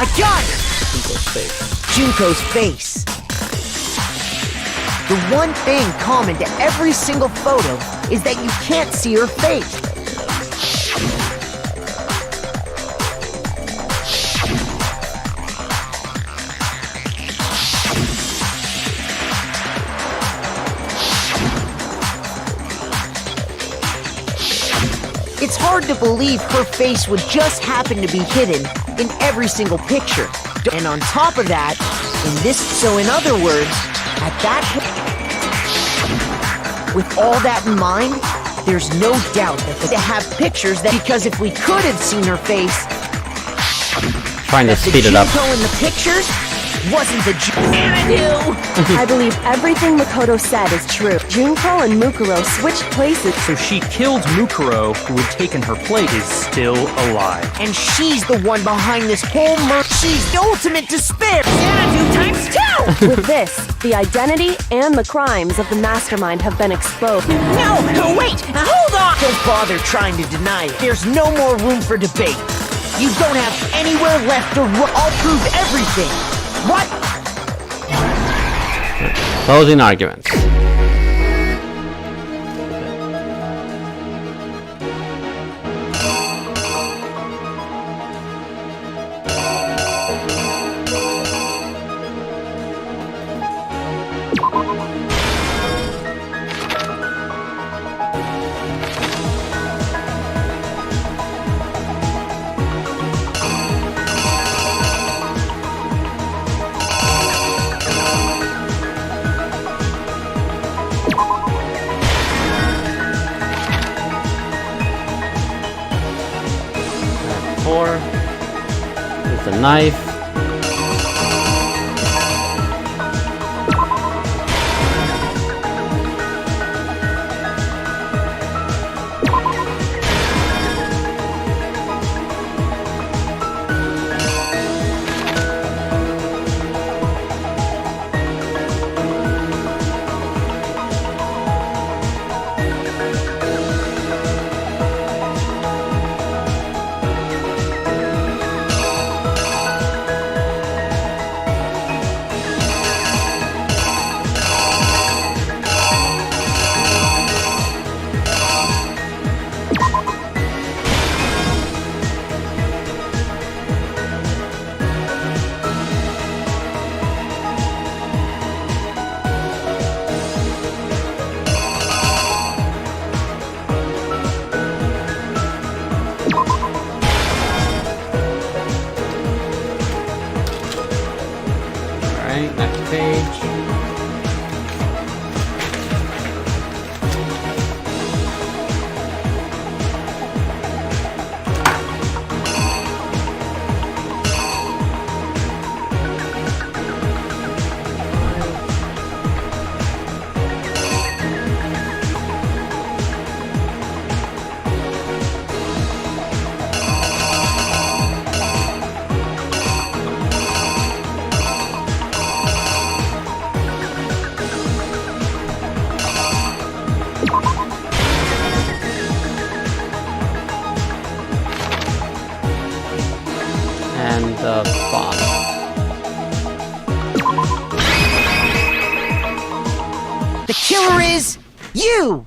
S8: I got it!
S1: Junko's face.
S8: Junko's face. The one thing common to every single photo is that you can't see her face. It's hard to believe her face would just happen to be hidden in every single picture. And on top of that, in other words, at that with all that in mind, there's no doubt that to have pictures that because if we could have seen her face,
S1: Trying to speed it up.
S8: Junko in the pictures wasn't the
S3: I believe everything Makoto said is true. Junko and Mukuro switched places.
S6: So she killed Mukuro, who had taken her place, is still alive.
S8: And she's the one behind this whole She's the ultimate despair.
S5: Xanadu times 2!
S3: With this, the identity and the crimes of the mastermind have been exposed.
S5: No, wait, hold on!
S8: Don't bother trying to deny it. There's no more room for debate. You don't have anywhere left to I'll prove everything. What?
S1: Closing arguments. There's a knife. Next page. And the bomb.
S8: The killer is you!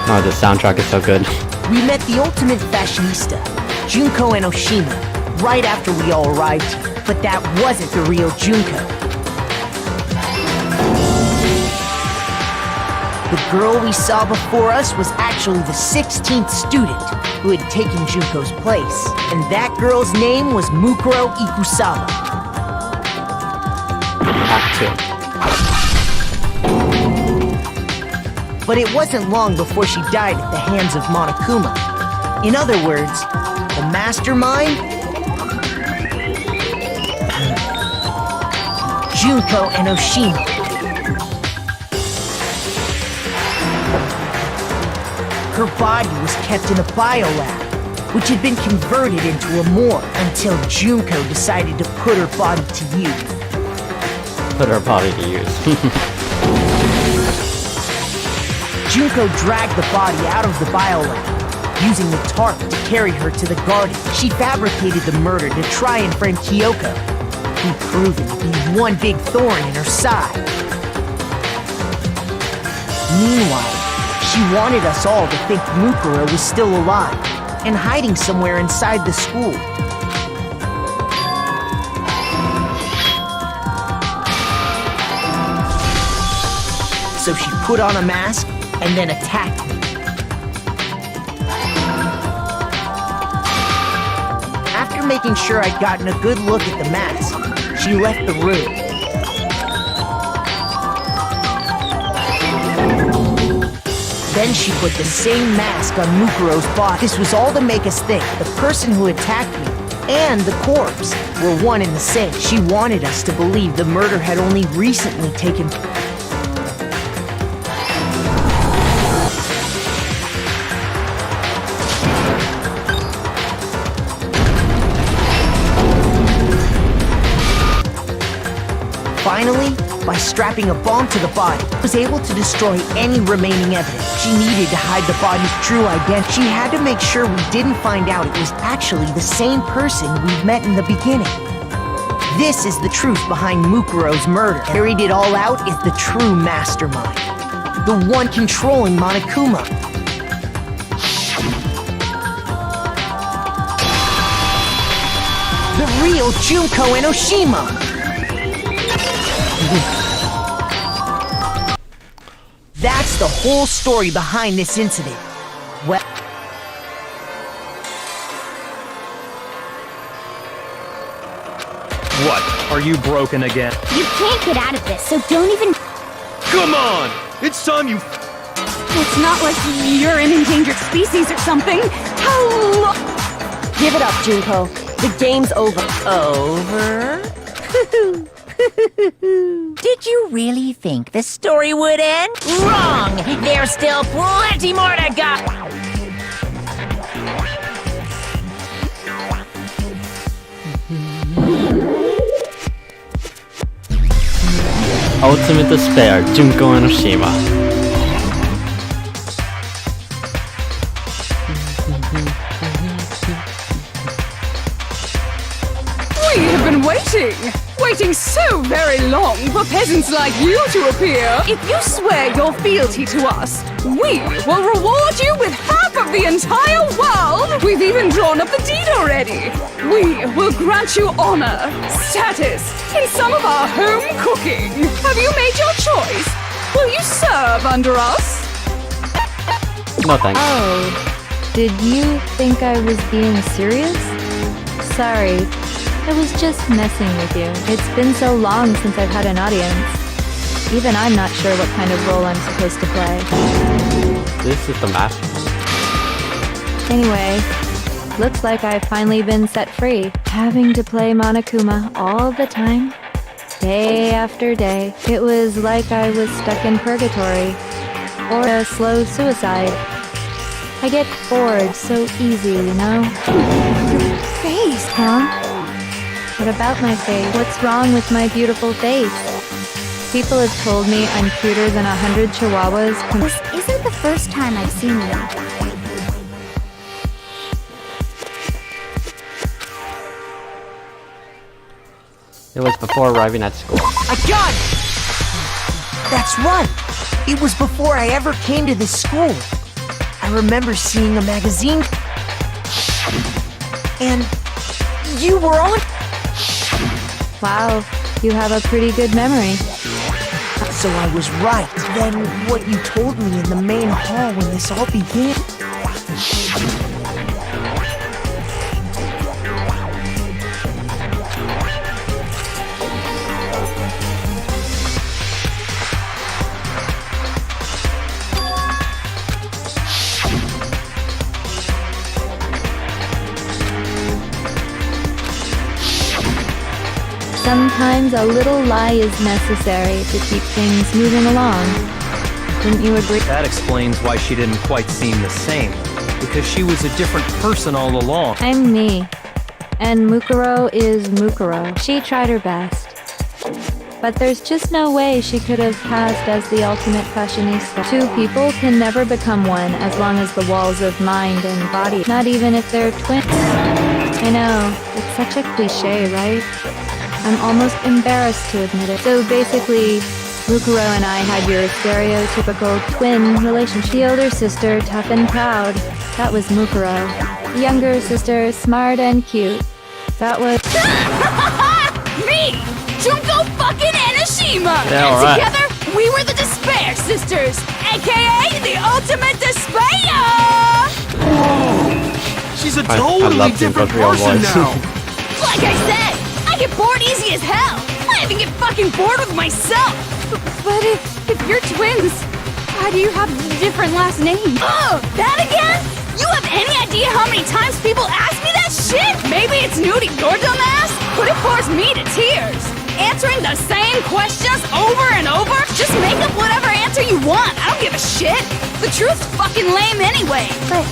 S1: Oh, the soundtrack is so good.
S8: We met the ultimate fashionista, Junko and Oshima, right after we all arrived here. But that wasn't the real Junko. The girl we saw before us was actually the 16th student who had taken Junko's place. And that girl's name was Mukuro Ikusaba.
S1: Act 2.
S8: But it wasn't long before she died at the hands of Monokuma. In other words, the mastermind, Junko and Oshima. Her body was kept in a biolab, which had been converted into a morgue until Junko decided to put her body to use.
S1: put her body to use.
S8: Junko dragged the body out of the biolab, using the tarp to carry her to the garden. She fabricated the murder to try and frame Kyoko, who proven to be one big thorn in her side. Meanwhile, she wanted us all to think Mukuro was still alive and hiding somewhere inside the school. So she put on a mask and then attacked me. After making sure I'd gotten a good look at the mask, she left the room. Then she put the same mask on Mukuro's body. This was all to make us think the person who attacked me and the corpse were one and the same. She wanted us to believe the murder had only recently taken place. Finally, by strapping a bomb to the body, was able to destroy any remaining evidence. She needed to hide the body's true identity. She had to make sure we didn't find out it was actually the same person we'd met in the beginning. This is the truth behind Mukuro's murder. Carried it all out is the true mastermind, the one controlling Monokuma. The real Junko Enoshima. That's the whole story behind this incident. Well,
S6: What? Are you broken again?
S4: You can't get out of this, so don't even...
S7: Come on! It's time you
S9: It's not like you're an endangered species or something. How
S3: Give it up, Junko. The game's over.
S5: Over? Did you really think the story would end? Wrong! There's still plenty more to go!
S1: Ultimate Despair, Junko Enoshima.
S9: We have been waiting so very long for peasants like you to appear. If you swear your fealty to us, we will reward you with half of the entire world. We've even drawn up the deed already. We will grant you honor, status, and some of our home cooking. Have you made your choice? Will you serve under us?
S1: No thanks.
S11: Oh, did you think I was being serious? Sorry, I was just messing with you. It's been so long since I've had an audience. Even I'm not sure what kind of role I'm supposed to play.
S1: This is the master.
S11: Anyway, looks like I've finally been set free. Having to play Monokuma all the time, day after day. It was like I was stuck in purgatory, or a slow suicide. I get bored so easy, you know?
S9: Your face!
S11: Huh? What about my face? What's wrong with my beautiful face? People have told me I'm cuter than 100 chihuahuas.
S4: This isn't the first time I've seen you.
S1: It was before arriving at school.
S8: A gun! That's right! It was before I ever came to this school. I remember seeing a magazine. And you were on.
S11: Wow, you have a pretty good memory.
S8: So I was right. Then what you told me in the main hall when this all began.
S11: Sometimes a little lie is necessary to keep things moving along. Wouldn't you agree?
S6: That explains why she didn't quite seem the same. Because she was a different person all along.
S11: I'm me. And Mukuro is Mukuro. She tried her best. but there's just no way she could have passed as the ultimate fashionista. Two people can never become one as long as the walls of mind and body, not even if they're twins. I know, it's such a cliche, right? I'm almost embarrassed to admit it. So basically, Mukuro and I had your stereotypical twin relationship. The older sister, tough and proud. That was Mukuro. The younger sister, smart and cute. That was...
S9: Me! Junko fucking Enoshima!
S1: Yeah,
S9: and
S1: alright.
S9: together, we were the Despair Sisters, aka the ultimate despair!
S7: Whoa! She's a
S1: I
S7: totally
S1: love seeing
S7: different
S1: both of your
S7: person
S1: voices.
S7: now!
S9: Like I said, I get bored easy as hell! I even get fucking bored with myself! But if you're twins, why do you have different last names? Oh, that again? You have any idea how many times people ask me that shit? Maybe it's new to your dumb ass, but it bores me to tears. Answering the same questions over and over? Just make up whatever answer you want. I don't give a shit. The truth's fucking lame anyway.
S4: But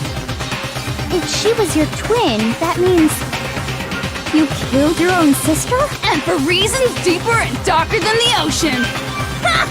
S4: if she was your twin, that means you killed your own sister?
S9: And for reasons deeper and darker than the ocean. Ha!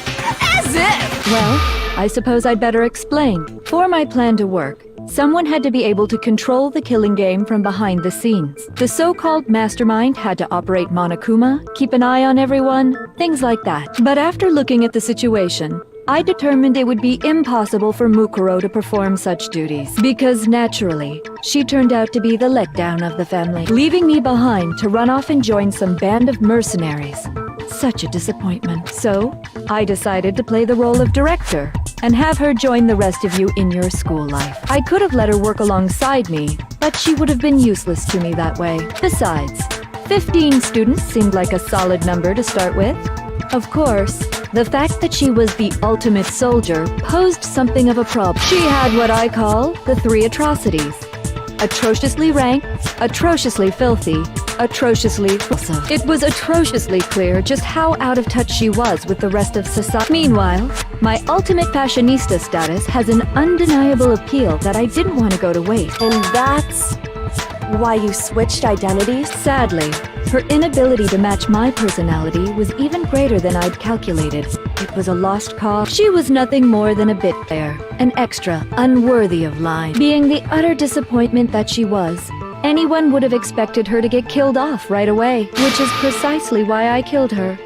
S9: As if!
S11: Well, I suppose I'd better explain. For my plan to work, someone had to be able to control the killing game from behind the scenes. The so-called mastermind had to operate Monokuma, keep an eye on everyone, things like that. But after looking at the situation, I determined it would be impossible for Mukuro to perform such duties, because naturally, she turned out to be the letdown of the family, leaving me behind to run off and join some band of mercenaries. Such a disappointment. So, I decided to play the role of director and have her join the rest of you in your school life. I could have let her work alongside me, but she would have been useless to me that way. Besides, 15 students seemed like a solid number to start with. Of course, the fact that she was the ultimate soldier posed something of a problem. She had what I call the three atrocities. Atrociously ranked, atrociously filthy, atrociously repulsive. It was atrociously clear just how out of touch she was with the rest of society. Meanwhile, my ultimate fashionista status has an undeniable appeal that I didn't want to go to waste.
S3: And that's why you switched identities?
S11: Sadly, her inability to match my personality was even greater than I'd calculated. It was a lost cause. She was nothing more than a bit player, an extra, unworthy of line. Being the utter disappointment that she was, anyone would have expected her to get killed off right away, which is precisely why I killed her.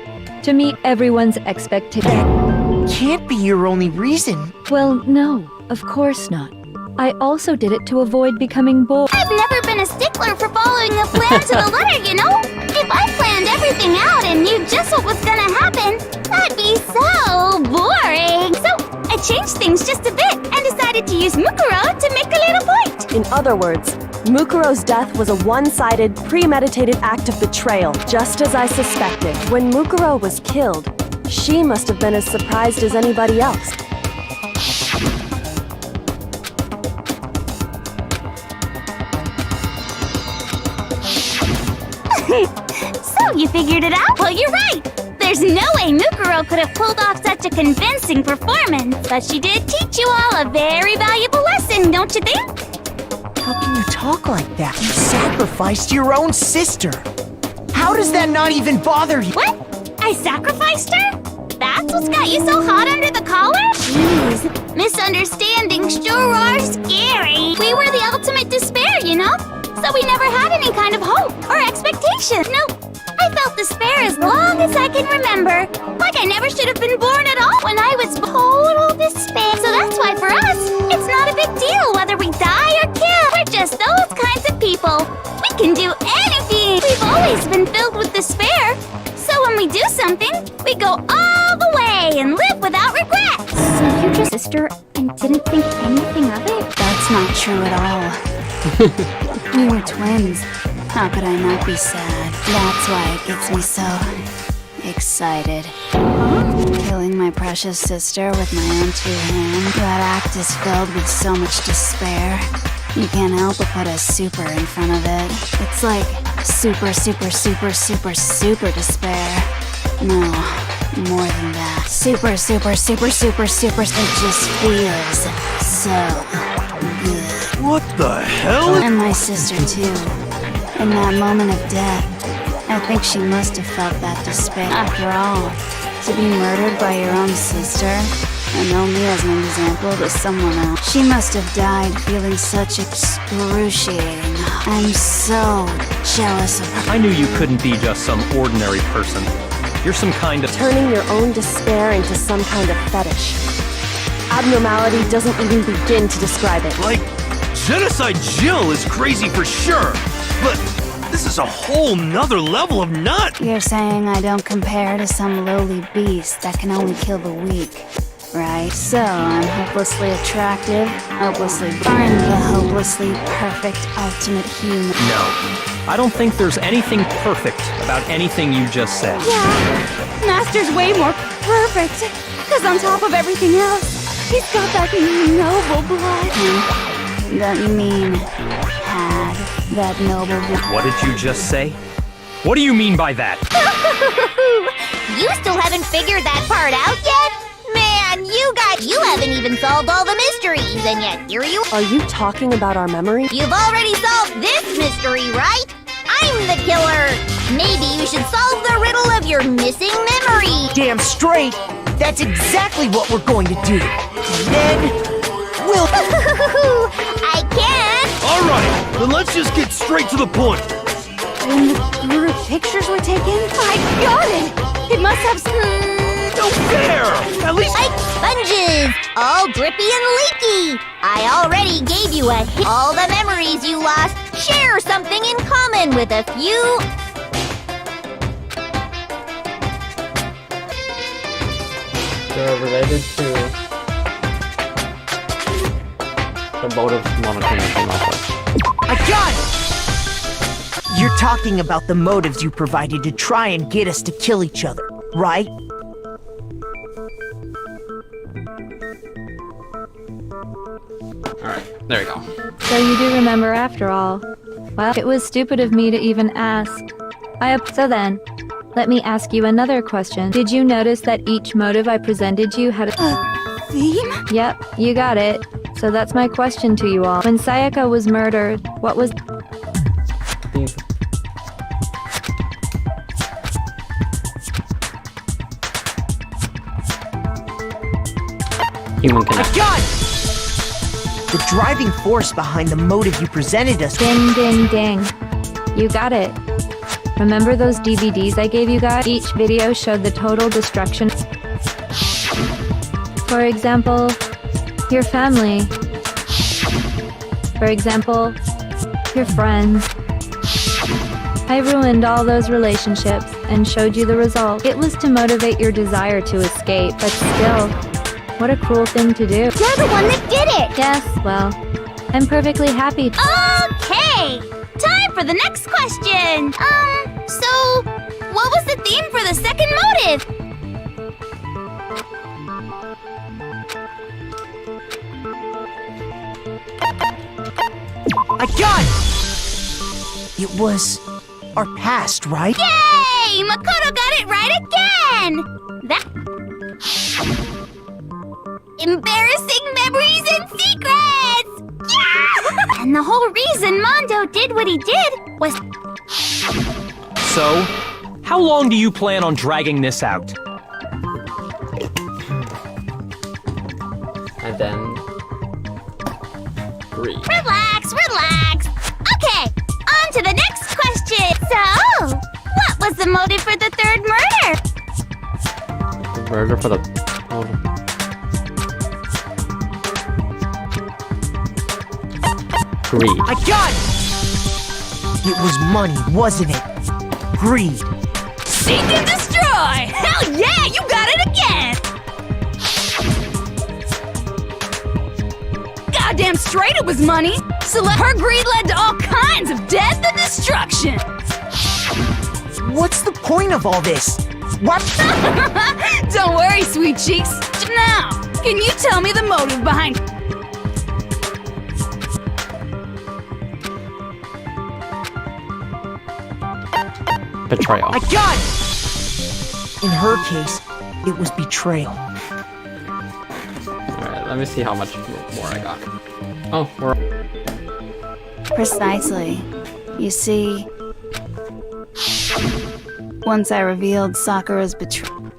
S11: To meet everyone's expectations.
S8: Can't be your only reason.
S11: Well, no, of course not. I also did it to avoid becoming bored.
S4: I've never been a stickler for following a plan to the letter, you know? If I planned everything out and knew just what was gonna happen, that'd be so boring. So I changed things just a bit and decided to use Mukuro to make a little point.
S3: In other words, Mukuro's death was a one-sided, premeditated act of betrayal, just as I suspected. When Mukuro was killed, she must have been as surprised as anybody else.
S4: So you figured it out? Well, you're right. There's no way Mukuro could have pulled off such a convincing performance. But she did teach you all a very valuable lesson, don't you think?
S8: How can you talk like that? You sacrificed your own sister. How does that not even bother you?
S4: What? I sacrificed her? That's what's got you so hot under the collar? Jeez, misunderstandings sure are scary. We were the ultimate despair, you know? So we never had any kind of hope or expectation. No, I felt despair as long as I can remember. Like I never should have been born at all when I was total despair. So that's why for us, it's not a big deal whether we die or kill. We're just those kinds of people. We can do anything. We've always been filled with despair. So when we do something, we go all the way and live without regret. So you just sister and didn't think anything of it?
S12: That's not true at all. We were twins. How could I not be sad? That's why it gets me so excited. Killing my precious sister with my own two hands. That act is filled with so much despair. You can't help but put a super in front of it. It's like super, super, super, super, super despair. No, more than that. Super, super, super, super, super. It just feels so good.
S7: What the hell?
S12: And my sister too. In that moment of death, I think she must have felt that despair. After all, to be murdered by your own sister, and only as an example to someone else. She must have died feeling such excruciating. I'm so jealous of her.
S6: I knew you couldn't be just some ordinary person. You're some kind of...
S3: Turning your own despair into some kind of fetish. Abnormality doesn't even begin to describe it.
S7: Like, Genocide Jill is crazy for sure, but this is a whole nother level of nut!
S12: You're saying I don't compare to some lowly beast that can only kill the weak, right? So I'm hopelessly attractive, hopelessly boring, the hopelessly perfect ultimate human.
S6: No. I don't think there's anything perfect about anything you just said.
S9: Yeah, Master's way more perfect. Because on top of everything else, he's got that noble blood.
S12: Don't you mean had that noble blood?
S6: What did you just say? What do you mean by that?
S4: You still haven't figured that part out yet? Man, you haven't even solved all the mysteries, and yet here you
S3: Are you talking about our memory?
S4: You've already solved this mystery, right? I'm the killer! Maybe you should solve the riddle of your missing memory!
S8: Damn straight! That's exactly what we're going to do! And then... we'll...
S4: I can't!
S7: Alright, then let's just get straight to the point!
S9: When the group pictures were taken, I got it! It must have some...
S7: No fair! At least...
S4: Like sponges! All drippy and leaky! I already gave you a hint. All the memories you lost share something in common with a few...
S1: They're related to the motives Monokuma came up with.
S8: I got it! You're talking about the motives you provided to try and get us to kill each other, right?
S1: Alright, there we go.
S11: So you do remember after all. Well, it was stupid of me to even ask. So then, let me ask you another question. Did you notice that each motive I presented you had a
S9: theme?
S11: Yep, you got it. So that's my question to you all. When Sayaka was murdered, what was...
S1: Human
S8: I
S1: connection.
S8: got it! The driving force behind the motive you presented us.
S11: Ding, ding, ding. You got it. Remember those DVDs I gave you guys? Each video showed the total destruction. For example, your family. For example, your friends. I ruined all those relationships and showed you the result. It was to motivate your desire to escape, but still, what a cruel thing to do.
S4: You're the one that did it!
S11: Yes, well, I'm perfectly happy.
S4: Okay! Time for the next question! So, what was the theme for the second motive?
S8: I got it! It was our past, right?
S4: Yay! Makoto got it right again! That... Embarrassing memories and secrets! Yeah! And the whole reason Mondo did what he did was...
S6: So, how long do you plan on dragging this out?
S1: And then... Greed.
S4: Relax, relax! Okay, on to the next question! So, what was the motive for the third murder?
S1: Murder for the... Greed.
S8: I got it! It was money, wasn't it? Greed.
S9: Seek and destroy! Hell yeah, you got it again! Goddamn straight it was money! So her greed led to all kinds of death and destruction!
S8: What's the point of all this? What?
S9: Don't worry, sweet cheeks. Now, can you tell me the motive behind...
S1: Betrayal.
S8: I got it! In her case, it was betrayal.
S1: Alright, let me see how much more I got. Oh, we're...
S12: Precisely. You see, once I revealed Sakura's betrayal.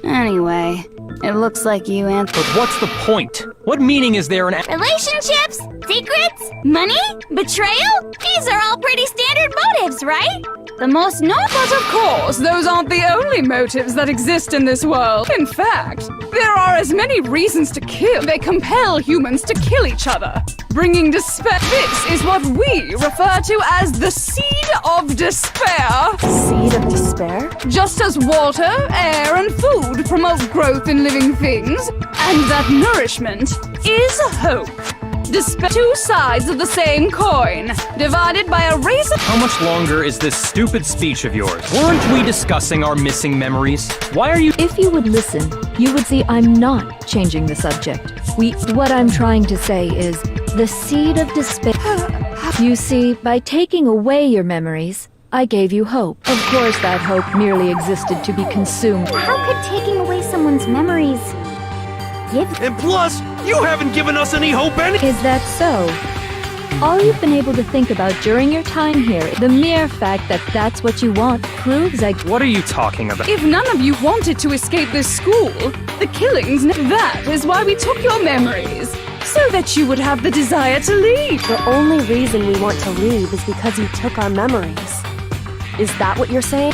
S12: Anyway, it looks like you and—
S6: But what's the point? What meaning is there in—
S4: Relationships? Secrets? Money? Betrayal? These are all pretty standard motives, right? The most notable—
S9: But of course, those aren't the only motives that exist in this world. In fact, there are as many reasons to kill. They compel humans to kill each other, bringing despair. This is what we refer to as the seed of despair.
S3: Seed of despair?
S9: Just as water, air, and food promote growth in living things, and that nourishment is hope. Despair— two sides of the same coin, divided by a razor—
S6: How much longer is this stupid speech of yours? Weren't we discussing our missing memories? Why are you—
S11: If you would listen, you would see I'm not changing the subject. What I'm trying to say is, the seed of despair. You see, by taking away your memories, I gave you hope. Of course, that hope merely existed to be consumed.
S4: How could taking away someone's memories give—
S7: And plus, you haven't given us any hope
S11: Is that so? All you've been able to think about during your time here, the mere fact that that's what you want, proves I—
S6: What are you talking about?
S9: If none of you wanted to escape this school, the killings— that is why we took your memories, so that you would have the desire to leave.
S3: The only reason we want to leave is because you took our memories. Is that what you're saying?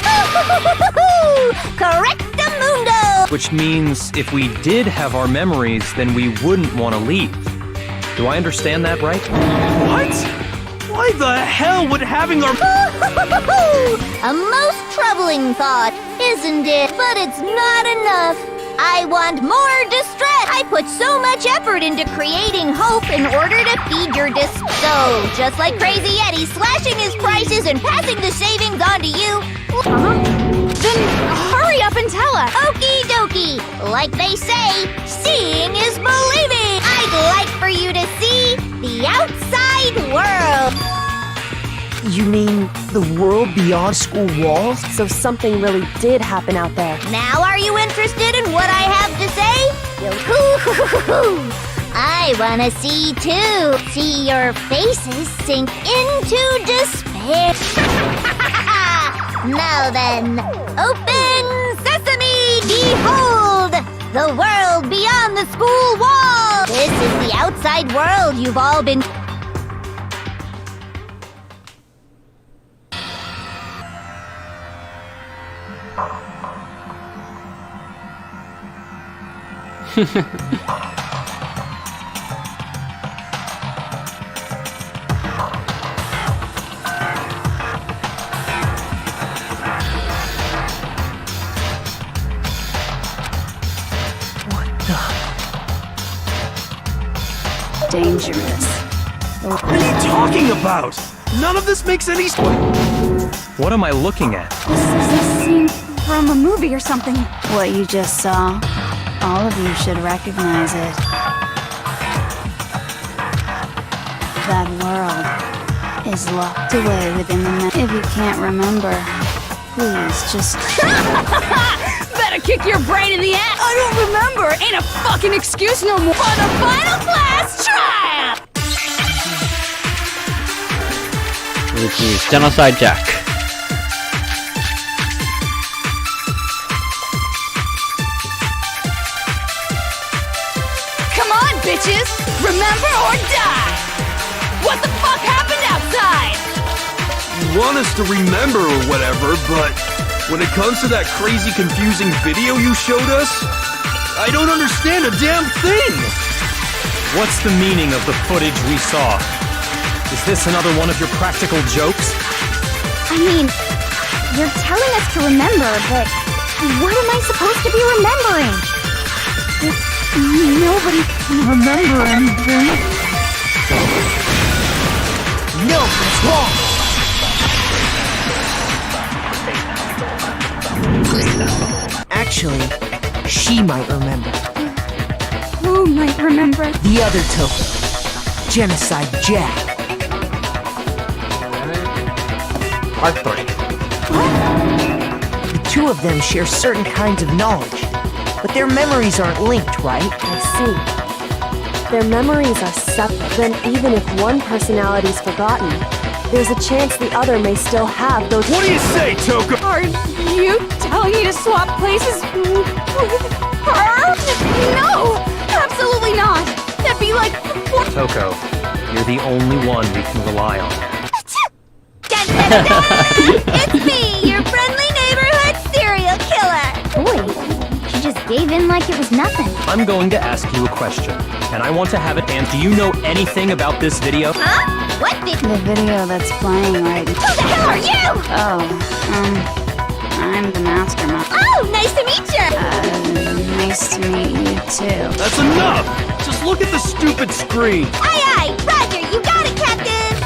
S4: Correctamundo!
S6: Which means if we did have our memories, then we wouldn't want to leave. Do I understand that right?
S7: What? Why the hell would having our—
S4: A most troubling thought, isn't it? But it's not enough. I want more distress. I put so much effort into creating hope in order to feed your So, just like Crazy Eddie slashing his prices and passing the savings on to you.
S9: Then hurry up and tell us.
S4: Okie dokie. Like they say, seeing is believing. I'd like for you to see the outside world.
S8: You mean the world beyond school walls?
S3: So something really did happen out there.
S4: Now are you interested in what I have to say? I wanna see too. See your faces sink into despair. Now then, open sesame! Behold! The world beyond the school wall! This is the outside world you've all been—
S12: dangerous.
S7: What are you talking about? None of this makes any sense.
S6: What am I looking at?
S12: This is a scene from a movie or something. What you just saw, all of you should recognize it. That world is locked away within the If you can't remember, please just—
S9: Better kick your brain in the ass. I don't remember. Ain't a fucking excuse no more. For the final class trial.
S1: Which is Genocide Jack.
S9: Come on, bitches. Remember or die. What the fuck happened outside?
S7: You want us to remember or whatever, but when it comes to that crazy confusing video you showed us, I don't understand a damn thing!
S6: What's the meaning of the footage we saw? Is this another one of your practical jokes?
S4: I mean, you're telling us to remember, but what am I supposed to be remembering?
S9: Nobody can remember anything.
S8: No, that's wrong! Actually, she might remember.
S9: Who might remember?
S8: The other token, Genocide Jack.
S1: Part 3.
S8: The two of them share certain kinds of knowledge, but their memories aren't linked, right?
S3: I see. Their memories are separate. Then even if one personality's forgotten, there's a chance the other may still have those.
S7: What do you say, Toko?
S9: Are you telling me to swap places with her? No! Absolutely not! That'd be like...
S6: Toko, you're the only one we can rely on.
S4: Dun, dun, dun! It's me, your friendly neighborhood serial killer!
S12: Boy, she just gave in like it was nothing.
S6: I'm going to ask you a question, and I want to have it answered. Do you know anything about this video?
S4: Huh? What
S12: The video that's playing right...
S4: Who the hell are you?
S12: Oh, I'm the mastermind.
S4: Oh, nice to meet you!
S12: Nice to meet you too.
S7: That's enough! Just look at the stupid screen!
S4: Aye, aye! Roger, you got it, Captain!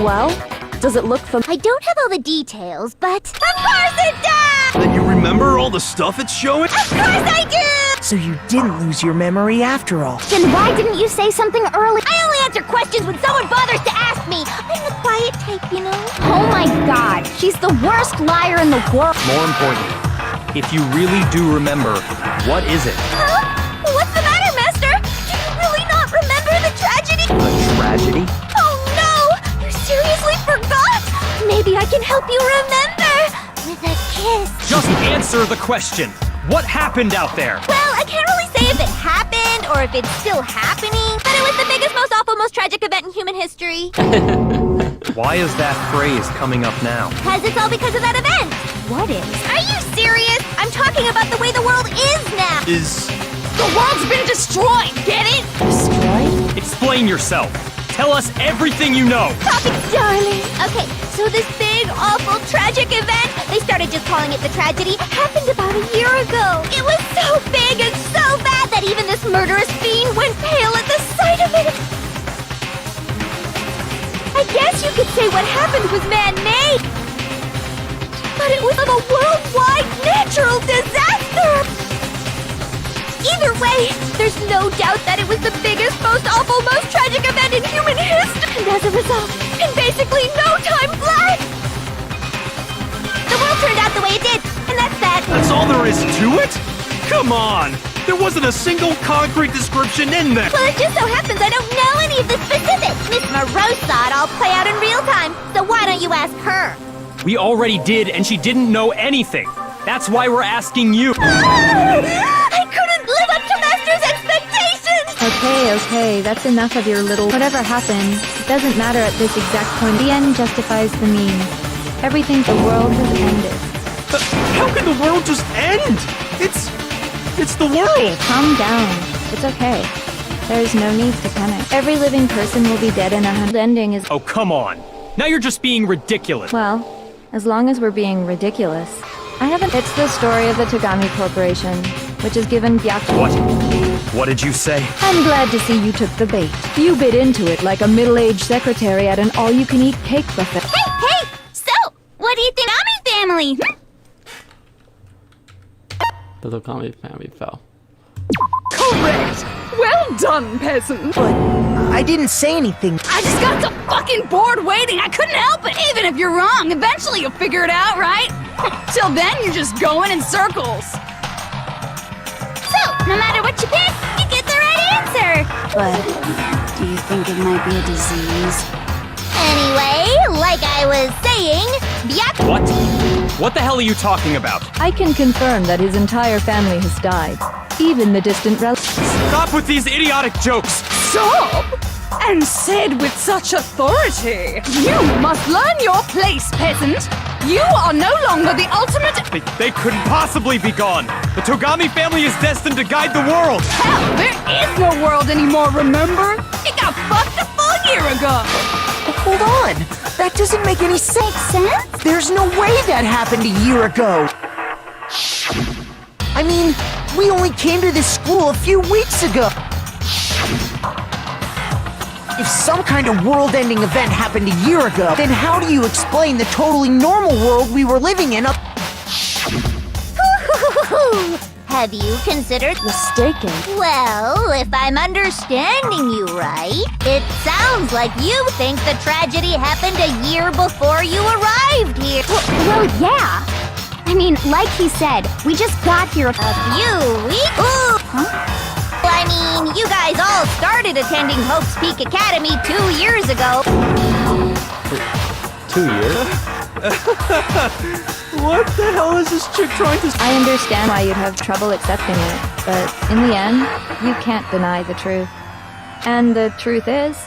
S3: Well, does it look familiar?
S4: I don't have all the details, but... Of course it does!
S7: Then you remember all the stuff it's showing?
S4: Of course I do!
S8: So you didn't lose your memory after all.
S4: Then why didn't you say something early? I only answer questions when someone bothers to ask me. I'm the quiet type, you know?
S12: Oh my god, she's the worst liar in the world.
S6: More importantly, if you really do remember, what is it?
S4: Huh? What's the matter, Master? Do you really not remember the tragedy?
S6: A tragedy?
S4: Oh no! You seriously forgot? Maybe I can help you remember with a kiss.
S6: Just answer the question. What happened out there?
S4: Well, I can't really say if it happened or if it's still happening, but it was the biggest, most awful, most tragic event in human history.
S6: Why is that phrase coming up now?
S4: Because it's all because of that event.
S12: What is?
S4: Are you serious? I'm talking about the way the world is now.
S9: The world's been destroyed, get it?
S6: Explain yourself. Tell us everything you know.
S4: Stop it, darling. Okay, so this big, awful, tragic event, they started just calling it the tragedy, happened about a year ago. It was so big and so bad that even this murderous fiend went pale at the sight of it. I guess you could say what happened was man-made. But it was a worldwide natural disaster. Either way, there's no doubt that it was the biggest, most awful, most tragic event in human history. And as a result, in basically no time flat, the world turned out the way it did, and that's that.
S7: That's all there is to it? Come on! There wasn't a single concrete description in there!
S4: Well, it just so happens I don't know any of the specifics. Miss Moreau saw it all play out in real time, so why don't you ask her?
S6: We already did, and she didn't know anything. That's why we're asking you.
S4: I couldn't live up to Master's expectations!
S11: Okay, that's enough of your little... Whatever happened, it doesn't matter at this exact point. The end justifies the means. Everything, the world has ended.
S7: But how can the world just end? It's the world!
S11: Calm down. It's okay. There's no need to panic. Every living person will be dead in 100. Ending is...
S6: Oh, come on. Now you're just being ridiculous.
S11: Well, as long as we're being ridiculous. I haven't... It's the story of the Togami Corporation, which is given Byaku...
S6: What? What did you say?
S11: I'm glad to see you took the bait. You bit into it like a middle-aged secretary at an all-you-can-eat cake buffet.
S4: Hey! So, what do you think of my family?
S1: The Togami family fell.
S9: Correct! Well done, peasant!
S8: But I didn't say anything.
S9: I just got so fucking bored waiting, I couldn't help it! Even if you're wrong, eventually you'll figure it out, right? Till then, you're just going in circles.
S4: So, no matter what you pick, you get the right answer!
S12: But do you think it might be a disease?
S4: Anyway, like I was saying, Byaku...
S6: What? What the hell are you talking about?
S11: I can confirm that his entire family has died. Even the distant relatives.
S6: Stop with these idiotic jokes!
S9: Stop! And said with such authority. You must learn your place, peasant! You are no longer the ultimate...
S6: They couldn't possibly be gone! The Togami family is destined to guide the world!
S9: Hell, there is no world anymore, remember? It got fucked a full year ago!
S8: Hold on. That doesn't make any sense. There's no way that happened a year ago. I mean, we only came to this school a few weeks ago. If some kind of world-ending event happened a year ago, then how do you explain the totally normal world we were living in up...
S4: Have you considered...
S3: Mistaken.
S4: Well, if I'm understanding you right, it sounds like you think the tragedy happened a year before you arrived here.
S12: Well, yeah.
S4: I mean, like he said, we just got here a few weeks. Ooh. Huh? I mean, you guys all started attending Hope's Peak Academy 2 years ago.
S1: 2 years?
S7: What the hell is this chick trying to...
S11: I understand why you'd have trouble accepting it, but in the end, you can't deny the truth. And the truth is,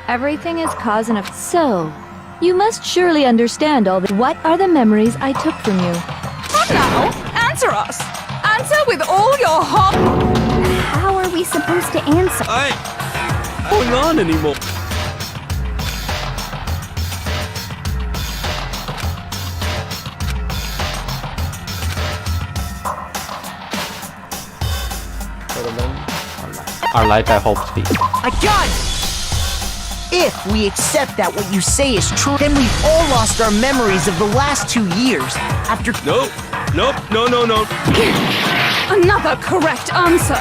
S11: everything is cause and effect. So, you must surely understand all the— What are the memories I took from you?
S9: Come now, answer us. Answer with all your heart.
S4: How are we supposed to answer?
S7: I... going on anymore.
S1: Our life at Hope's Peak.
S8: I got it! If we accept that what you say is true, then we've all lost our memories of the last 2 years. After—
S7: Nope. No.
S9: Another correct answer.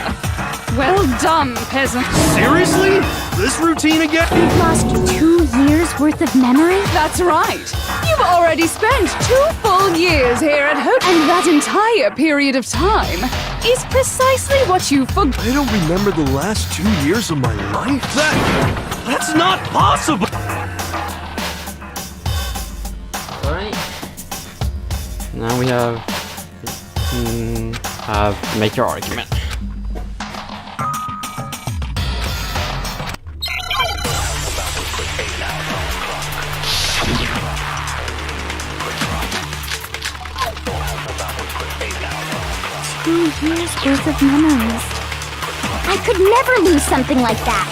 S9: Well done, peasant.
S7: Seriously? This routine again?
S4: We've lost 2 years worth of memory?
S9: That's right. You've already spent 2 full years here at Hope, and that entire period of time is precisely what you forgot.
S7: I don't remember the last 2 years of my life? That's not possible!
S1: Alright. Now we have make your argument.
S4: Years worth of memories. I could never lose something like that.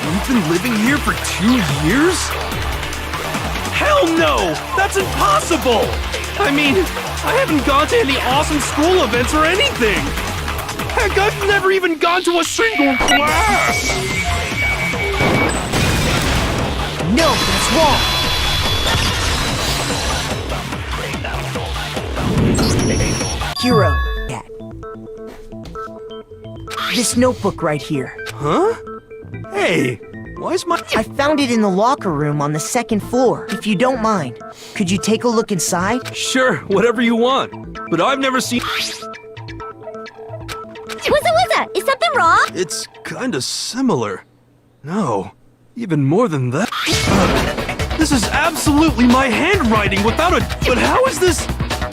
S7: You've been living here for 2 years? Hell no! That's impossible! I mean, I haven't gone to any awesome school events or anything! Heck, I've never even gone to a single class!
S8: No, that's wrong! Hero. This notebook right here.
S7: Huh? Hey, why is my...
S8: I found it in the locker room on the 2nd floor. If you don't mind, could you take a look inside?
S7: Sure, whatever you want. But I've never seen...
S4: Wuzza, is something wrong?
S7: It's kinda similar. No, even more than that. This is absolutely my handwriting without a... But how is this...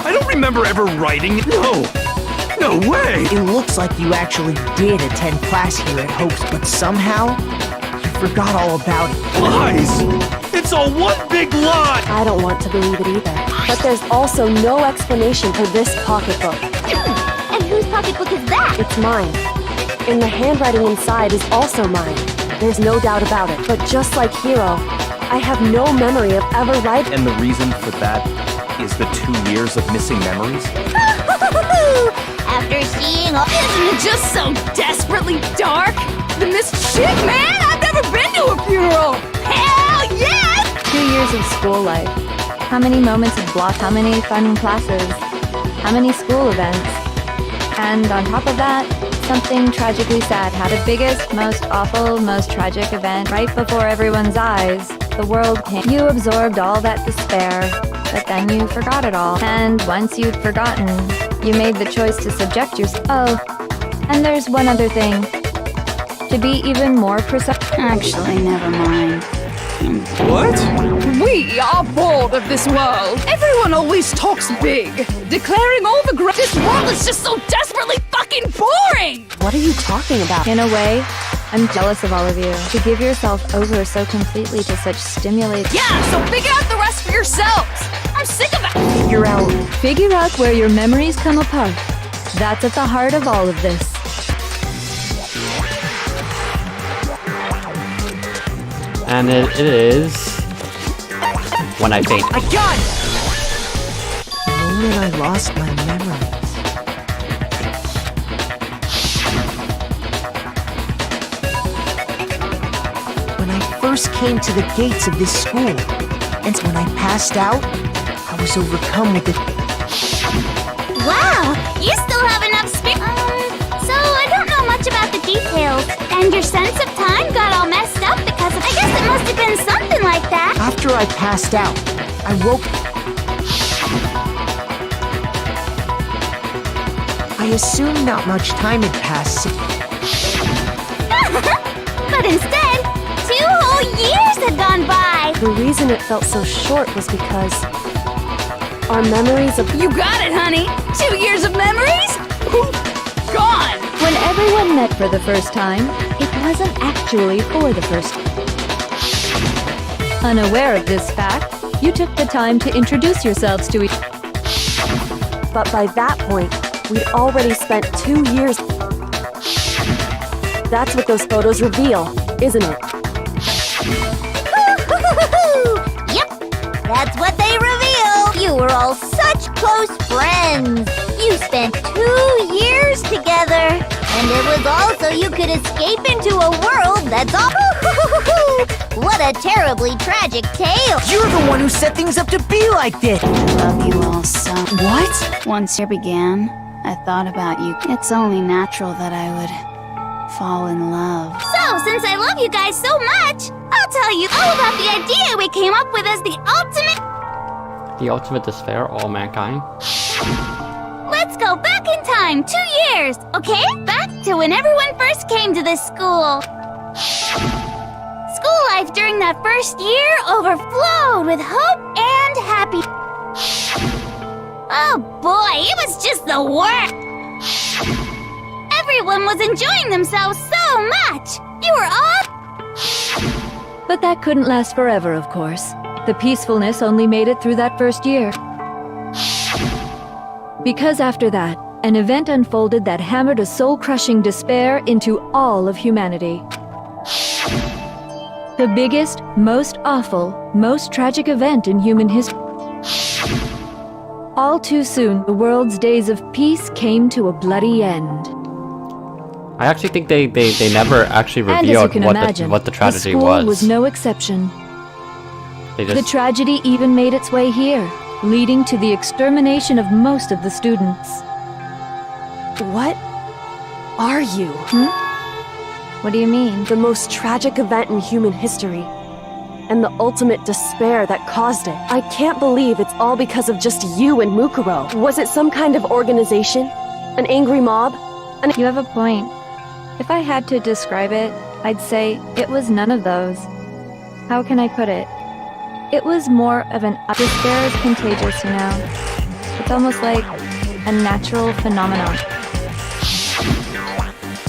S7: I don't remember ever writing it. No way!
S8: It looks like you actually did attend class here at Hope's, but somehow, you forgot all about it.
S7: Lies! It's all one big lie!
S3: I don't want to believe it either. But there's also no explanation for this pocketbook.
S4: And whose pocketbook is that?
S3: It's mine. And the handwriting inside is also mine. There's no doubt about it. But just like Hiro, I have no memory of ever writing.
S13: And the reason for that is the 2 years of missing memories?
S4: After seeing all...
S9: Isn't it just so desperately dark? Then this shit, man! I've never been to a funeral! Hell yeah!
S11: 2 years of school life. How many moments of block? How many fun classes? How many school events? And on top of that, something tragically sad happened. The biggest, most awful, most tragic event right before everyone's eyes. The world came. You absorbed all that despair, but then you forgot it all. And once you'd forgotten, you made the choice to subject yourself. Oh, and there's one other thing. To be even more precise.
S12: Actually, never mind.
S7: What?
S9: We are bored of this world. Everyone always talks big, declaring all the great. This world is just so desperately fucking boring!
S3: What are you talking about?
S11: In a way, I'm jealous of all of you. To give yourself over so completely to such stimulating.
S9: Yeah, so figure out the rest for yourselves! I'm sick of it!
S11: Figure out where your memories come apart. That's at the heart of all of this.
S1: And it is... when I faint.
S8: I got it! The moment I lost my memories. When I first came to the gates of this school, and when I passed out, I was overcome with it.
S4: Wow, you still have enough space. So I don't know much about the details. And your sense of time got all messed up because of... I guess it must have been something like that.
S8: After I passed out, I woke... assumed not much time had passed.
S4: But instead, 2 whole years had gone by!
S3: The reason it felt so short was because our memories of—
S9: You got it, honey! 2 years of memories? Gone!
S11: When everyone met for the first time, it wasn't actually for the first time. Unaware of this fact, you took the time to introduce yourselves to each other.
S3: But by that point, we'd already spent 2 years. That's what those photos reveal, isn't it?
S4: Yep, that's what they reveal! You were all such close friends! You spent 2 years together! And it was all so you could escape into a world that's all— What a terribly tragic tale!
S8: You're the one who set things up to be like this!
S12: I love you all so.
S8: What?
S12: Once you began, I thought about you. It's only natural that I would fall in love.
S4: So, since I love you guys so much, I'll tell you all about the idea we came up with as the ultimate—
S1: The ultimate despair, all mankind.
S4: Let's go back in time 2 years, okay? Back to when everyone first came to this school. School life during that first year overflowed with hope and happiness. Oh boy, it was just the worst! Everyone was enjoying themselves so much! You were all—
S11: But that couldn't last forever, of course. The peacefulness only made it through that first year. Because after that, an event unfolded that hammered a soul-crushing despair into all of humanity. The biggest, most awful, most tragic event in human history. All too soon, the world's days of peace came to a bloody end.
S1: I actually think they never actually
S11: And as you
S1: revealed
S11: can imagine,
S1: what the tragedy
S11: school
S1: was.
S11: was no exception.
S1: They
S11: The
S1: just
S11: tragedy even made its way here, leading to the extermination of most of the students.
S3: What are you?
S11: What do you mean?
S3: The most tragic event in human history. And the ultimate despair that caused it. I can't believe it's all because of just you and Mukuro. Was it some kind of organization? An angry mob?
S11: You have a point. If I had to describe it, I'd say it was none of those. How can I put it? It was more of an— Despair is contagious, you know. It's almost like a natural phenomenon.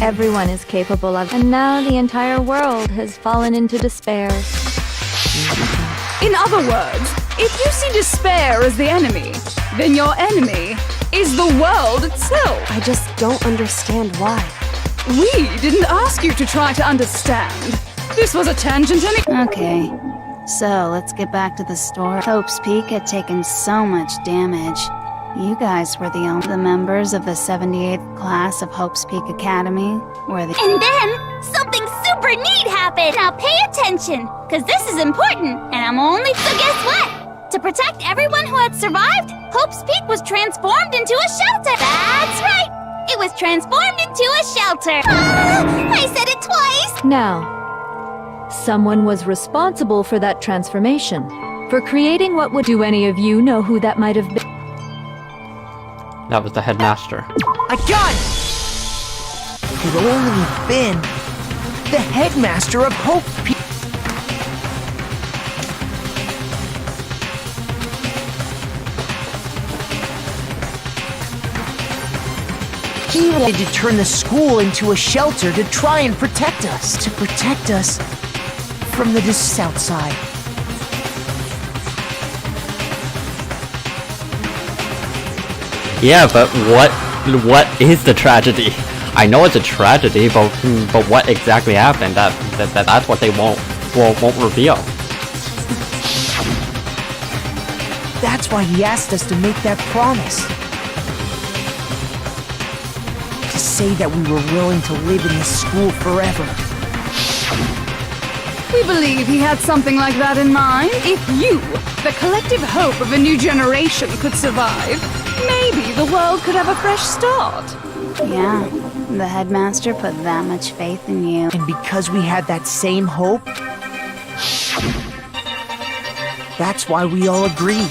S11: Everyone is capable of— And now the entire world has fallen into despair.
S9: In other words, if you see despair as the enemy, then your enemy is the world itself.
S3: I just don't understand why.
S9: We didn't ask you to try to understand. This was a tangent
S12: Okay, so let's get back to the story. Hope's Peak had taken so much damage. You guys were the only members of the 78th class of Hope's Peak Academy were the—
S4: And then, something super neat happened! Now pay attention, because this is important, and I'm only— So guess what? To protect everyone who had survived, Hope's Peak was transformed into a shelter! That's right! It was transformed into a shelter! I said it twice!
S11: Now, someone was responsible for that transformation. For creating what would— Do any of you know who that might have been?
S1: that was the headmaster.
S8: I got it! Could only have been the headmaster of Hope Peak. He wanted to turn the school into a shelter to try and protect us. To protect us from the discs outside.
S1: Yeah, but what is the tragedy? I know it's a tragedy, but what exactly happened? That's what they won't reveal.
S8: That's why he asked us to make that promise. To say that we were willing to live in this school forever.
S9: We believe he had something like that in mind. If you, the collective hope of a new generation, could survive, maybe the world could have a fresh start.
S12: Yeah, the headmaster put that much faith in you.
S8: And because we had that same hope, that's why we all agreed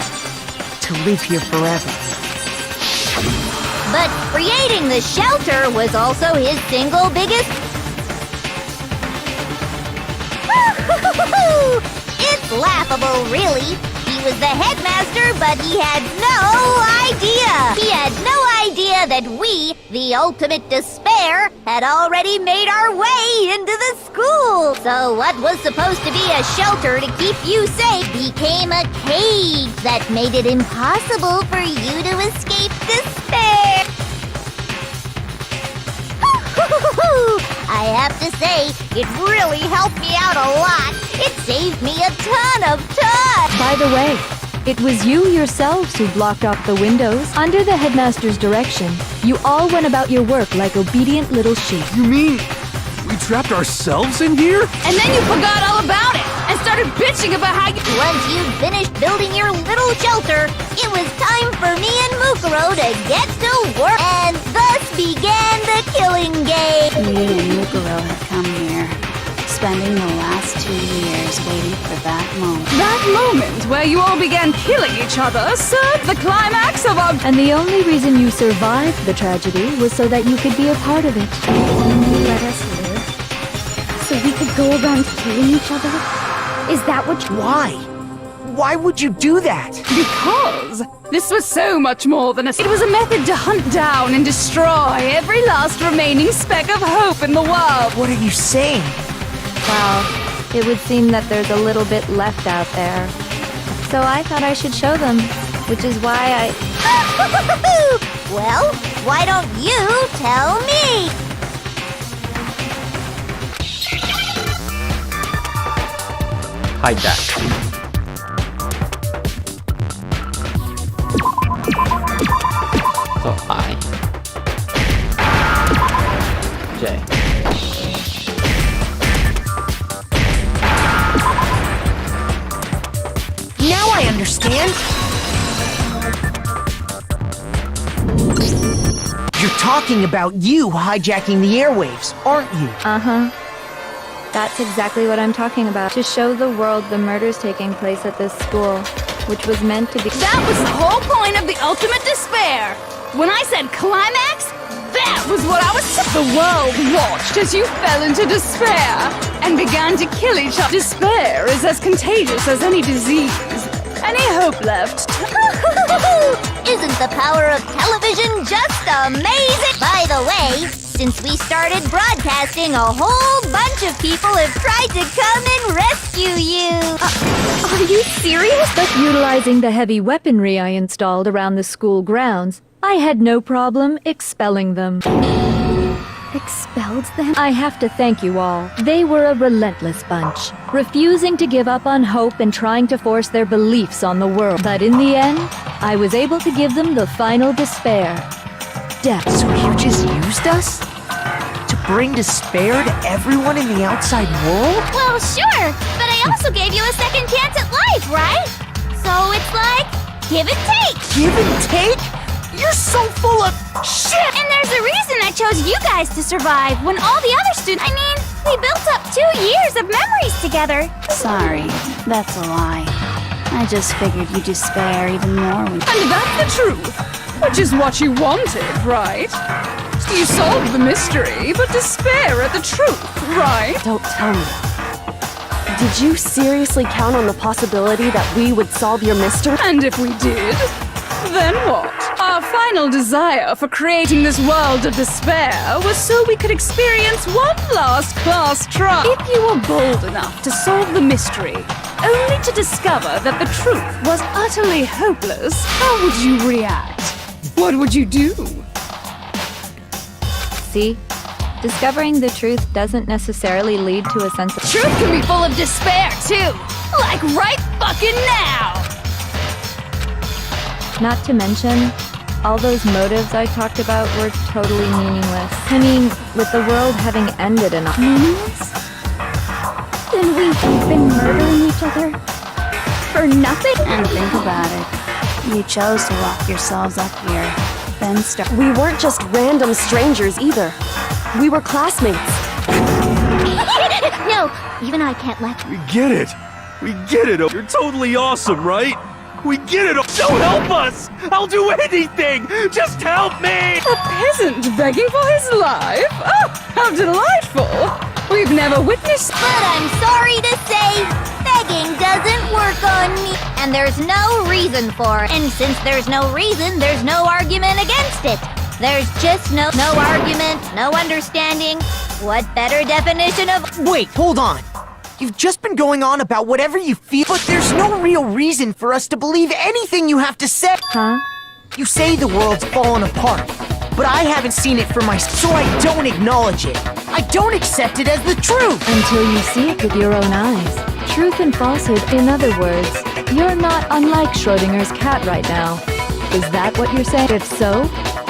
S8: to live here forever.
S4: But creating the shelter was also his single biggest... It's laughable, really. He was the headmaster, but he had no idea. He had no idea that we, the ultimate despair, had already made our way into the school. So what was supposed to be a shelter to keep you safe became a cage that made it impossible for you to escape despair. I have to say, it really helped me out a lot. It saved me a ton of time.
S11: By the way, it was you yourselves who blocked off the windows. Under the headmaster's direction, you all went about your work like obedient little sheep.
S7: You mean we trapped ourselves in here?
S9: And then you forgot all about it and started bitching about how you...
S4: Once you'd finished building your little shelter, it was time for me and Mukuro to get to work. And thus began the killing game.
S12: Me and Mukuro had come here, spending the last 2 years waiting for that moment.
S9: That moment where you all began killing each other served the climax of our...
S11: And the only reason you survived the tragedy was so that you could be a part of it.
S9: You let us live so we could go around killing each other? Is that what you...
S8: Why? Why would you do that?
S9: Because this was so much more than a... It was a method to hunt down and destroy every last remaining speck of hope in the world.
S8: What are you saying?
S11: Well, it would seem that there's a little bit left out there. So I thought I should show them, which is why I...
S4: Well, why don't you tell me?
S1: Hide that. So I. J.
S8: Now I understand. You're talking about you hijacking the airwaves, aren't you?
S11: Uh-huh. That's exactly what I'm talking about. To show the world the murders taking place at this school, which was meant to be...
S9: That was the whole point of the ultimate despair. When I said climax, that was what I was... The world watched as you fell into despair and began to kill each other. Despair is as contagious as any disease. Any hope left?
S4: Isn't the power of television just amazing? By the way, since we started broadcasting, a whole bunch of people have tried to come and rescue you.
S11: Are you serious? But utilizing the heavy weaponry I installed around the school grounds, I had no problem expelling them.
S9: Expelled them?
S11: I have to thank you all. They were a relentless bunch, refusing to give up on hope and trying to force their beliefs on the world. But in the end, I was able to give them the final despair. Death.
S8: So you just used us? To bring despair to everyone in the outside world?
S4: Well, sure, but I also gave you a second chance at life, right? So it's like, give and take.
S8: Give and take? You're so full of shit!
S4: And there's a reason I chose you guys to survive when all the other students... I mean, we built up 2 years of memories together.
S12: Sorry, that's a lie. I just figured you'd despair even more when...
S9: And that's the truth, which is what you wanted, right? You solved the mystery, but despair at the truth, right?
S3: Don't tell me. Did you seriously count on the possibility that we would solve your mystery?
S9: And if we did, then what? Our final desire for creating this world of despair was so we could experience one last class try. If you were bold enough to solve the mystery, only to discover that the truth was utterly hopeless, how would you react? What would you do?
S11: See? Discovering the truth doesn't necessarily lead to a sense of...
S9: Truth can be full of despair, too! Like right fucking now!
S11: Not to mention, all those motives I talked about were totally meaningless. I mean, with the world having ended and all...
S9: Meaningless?
S3: Then we've been murdering each other? For nothing?
S12: And think about it. You chose to lock yourselves up here, then start...
S3: We weren't just random strangers either. We were classmates.
S4: No, even I can't let...
S7: We get it. We get it. You're totally awesome, right? We get it. So help us! I'll do anything! Just help me!
S9: A peasant begging for his life? Oh, how delightful! We've never witnessed...
S4: But I'm sorry to say, begging doesn't work on me. And there's no reason for it. And since there's no reason, there's no argument against it. There's just no argument, no understanding. What better definition of...
S8: Wait, hold on. You've just been going on about whatever you feel, but there's no real reason for us to believe anything you have to say.
S11: Huh?
S8: You say the world's fallen apart, but I haven't seen it for myself, so I don't acknowledge it. I don't accept it as the truth.
S11: Until you see it with your own eyes. Truth and falsehood, in other words, you're not unlike Schrodinger's cat right now. Is that what you're saying? If so,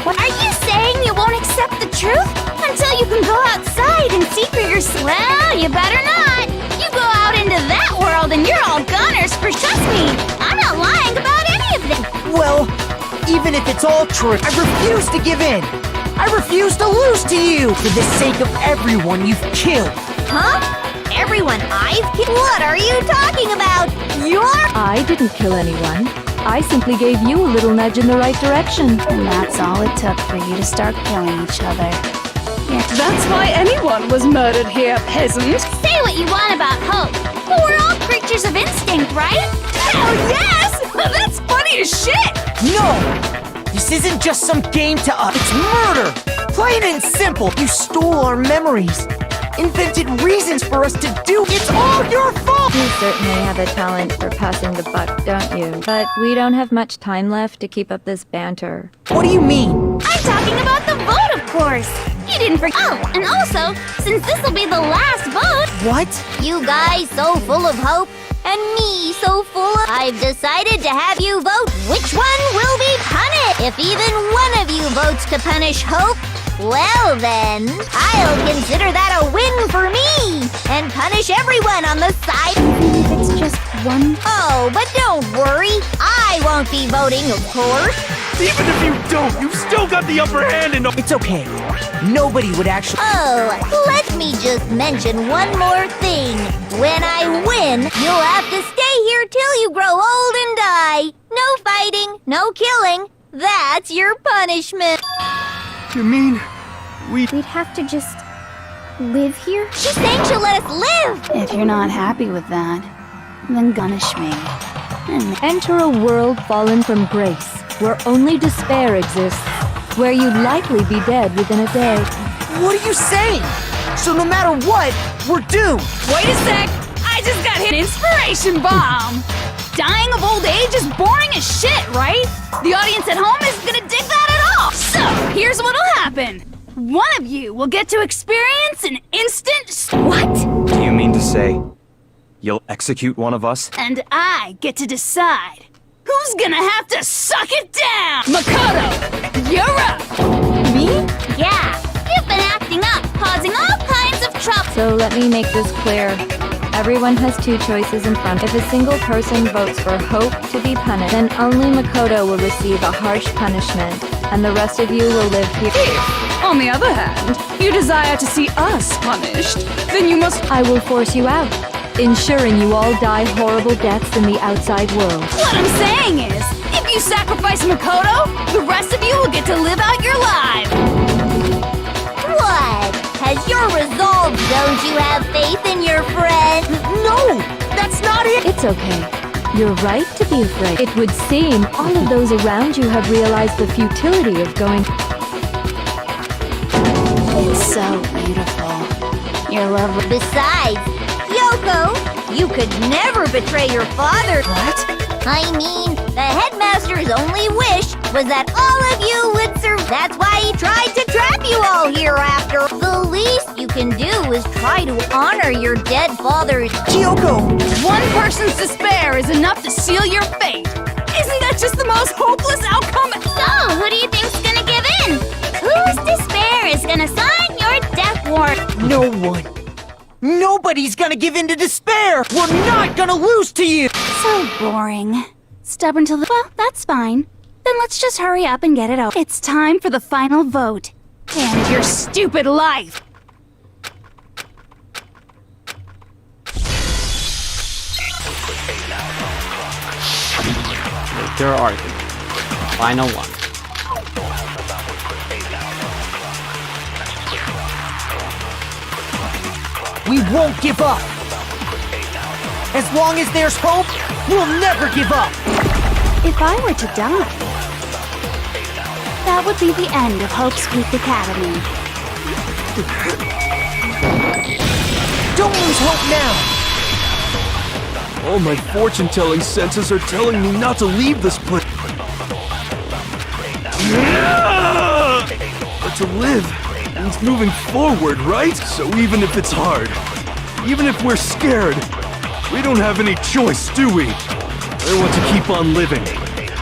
S11: what?
S4: Are you saying you won't accept the truth? Until you can go outside and see for yourself? Well, you better not. You go out into that world and you're all goners for trust me. I'm not lying about any of this.
S8: Well, even if it's all true, I refuse to give in. I refuse to lose to you for the sake of everyone you've killed.
S4: Huh? Everyone I've killed? What are you talking about?
S11: I didn't kill anyone. I simply gave you a little nudge in the right direction.
S12: And that's all it took for you to start killing each other.
S9: That's why anyone was murdered here, peasant.
S4: Say what you want about hope, but we're all creatures of instinct, right?
S9: Hell yes! That's funny as shit!
S8: No! This isn't just some game to us. It's murder! Plain and simple. You stole our memories. Invented reasons for us to do. It's all your fault!
S11: You certainly have a talent for passing the buck, don't you? But we don't have much time left to keep up this banter.
S8: What do you mean?
S4: I'm talking about the vote, of course. You didn't forget. Oh, and also, since this will be the last vote.
S8: What?
S4: You guys so full of hope, and me so full of... I've decided to have you vote which one will be punished. If even one of you votes to punish hope, well then, I'll consider that a win for me, and punish everyone on the side.
S12: Even if it's just one...
S4: Oh, but don't worry. I won't be voting, of course.
S7: Even if you don't, you've still got the upper hand and...
S8: It's okay. Nobody would actually...
S4: Oh, let me just mention one more thing. When I win, you'll have to stay here till you grow old and die. No fighting, no killing. That's your punishment.
S7: You mean...
S12: We'd have to just... live here?
S4: She's saying she'll let us live.
S12: If you're not happy with that, then punish me. And
S11: Enter a world fallen from grace, where only despair exists, where you'd likely be dead within a day.
S8: What are you saying? So no matter what, we're doomed.
S9: Wait a sec! I just got hit inspiration bomb! Dying of old age is boring as shit, right? The audience at home isn't gonna dig that at all! So, here's what'll happen. One of you will get to experience an instant... What?
S13: Do you mean to say you'll execute one of us?
S9: And I get to decide who's gonna have to suck it down! Makoto, you're up!
S8: Me?
S4: Yeah, you've been acting up, causing all kinds of trouble.
S11: So let me make this clear. Everyone has two choices in front. If a single person votes for Hope to be punished, then only Makoto will receive a harsh punishment, and the rest of you will live here.
S9: If, on the other hand, you desire to see us punished, then you must...
S11: I will force you out, ensuring you all die horrible deaths in the outside world.
S9: What I'm saying is, if you sacrifice Makoto, the rest of you will get to live out your lives.
S4: What? Has your resolve? Don't you have faith in your friend?
S8: No! That's not it!
S11: It's okay. You're right to be afraid. It would seem all of those around you have realized the futility of going...
S12: it's so beautiful. Your love...
S4: Besides, Yoko, you could never betray your father.
S8: What?
S4: I mean, the headmaster's only wish was that all of you would survive. That's why he tried to trap you all here after. The least you can do is try to honor your dead father's...
S8: Kyoko!
S9: One person's despair is enough to seal your fate. Isn't that just the most hopeless outcome?
S4: So, who do you think's gonna give in? Whose despair is gonna sign your death warrant?
S8: No one. Nobody's gonna give in to despair! We're not gonna lose to you!
S12: So boring. Stubborn till the... Well, that's fine. Then let's just hurry up and get it over.
S9: It's time for the final vote. And your stupid life.
S1: After argument. Final one.
S8: We won't give up. As long as there's hope, we'll never give up.
S12: If I were to die, that would be the end of Hope's Peak Academy.
S8: Don't lose hope now.
S7: All my fortune-telling senses are telling me not to leave this place. But to live means moving forward, right? So even if it's hard, even if we're scared, we don't have any choice, do we? I want to keep on living.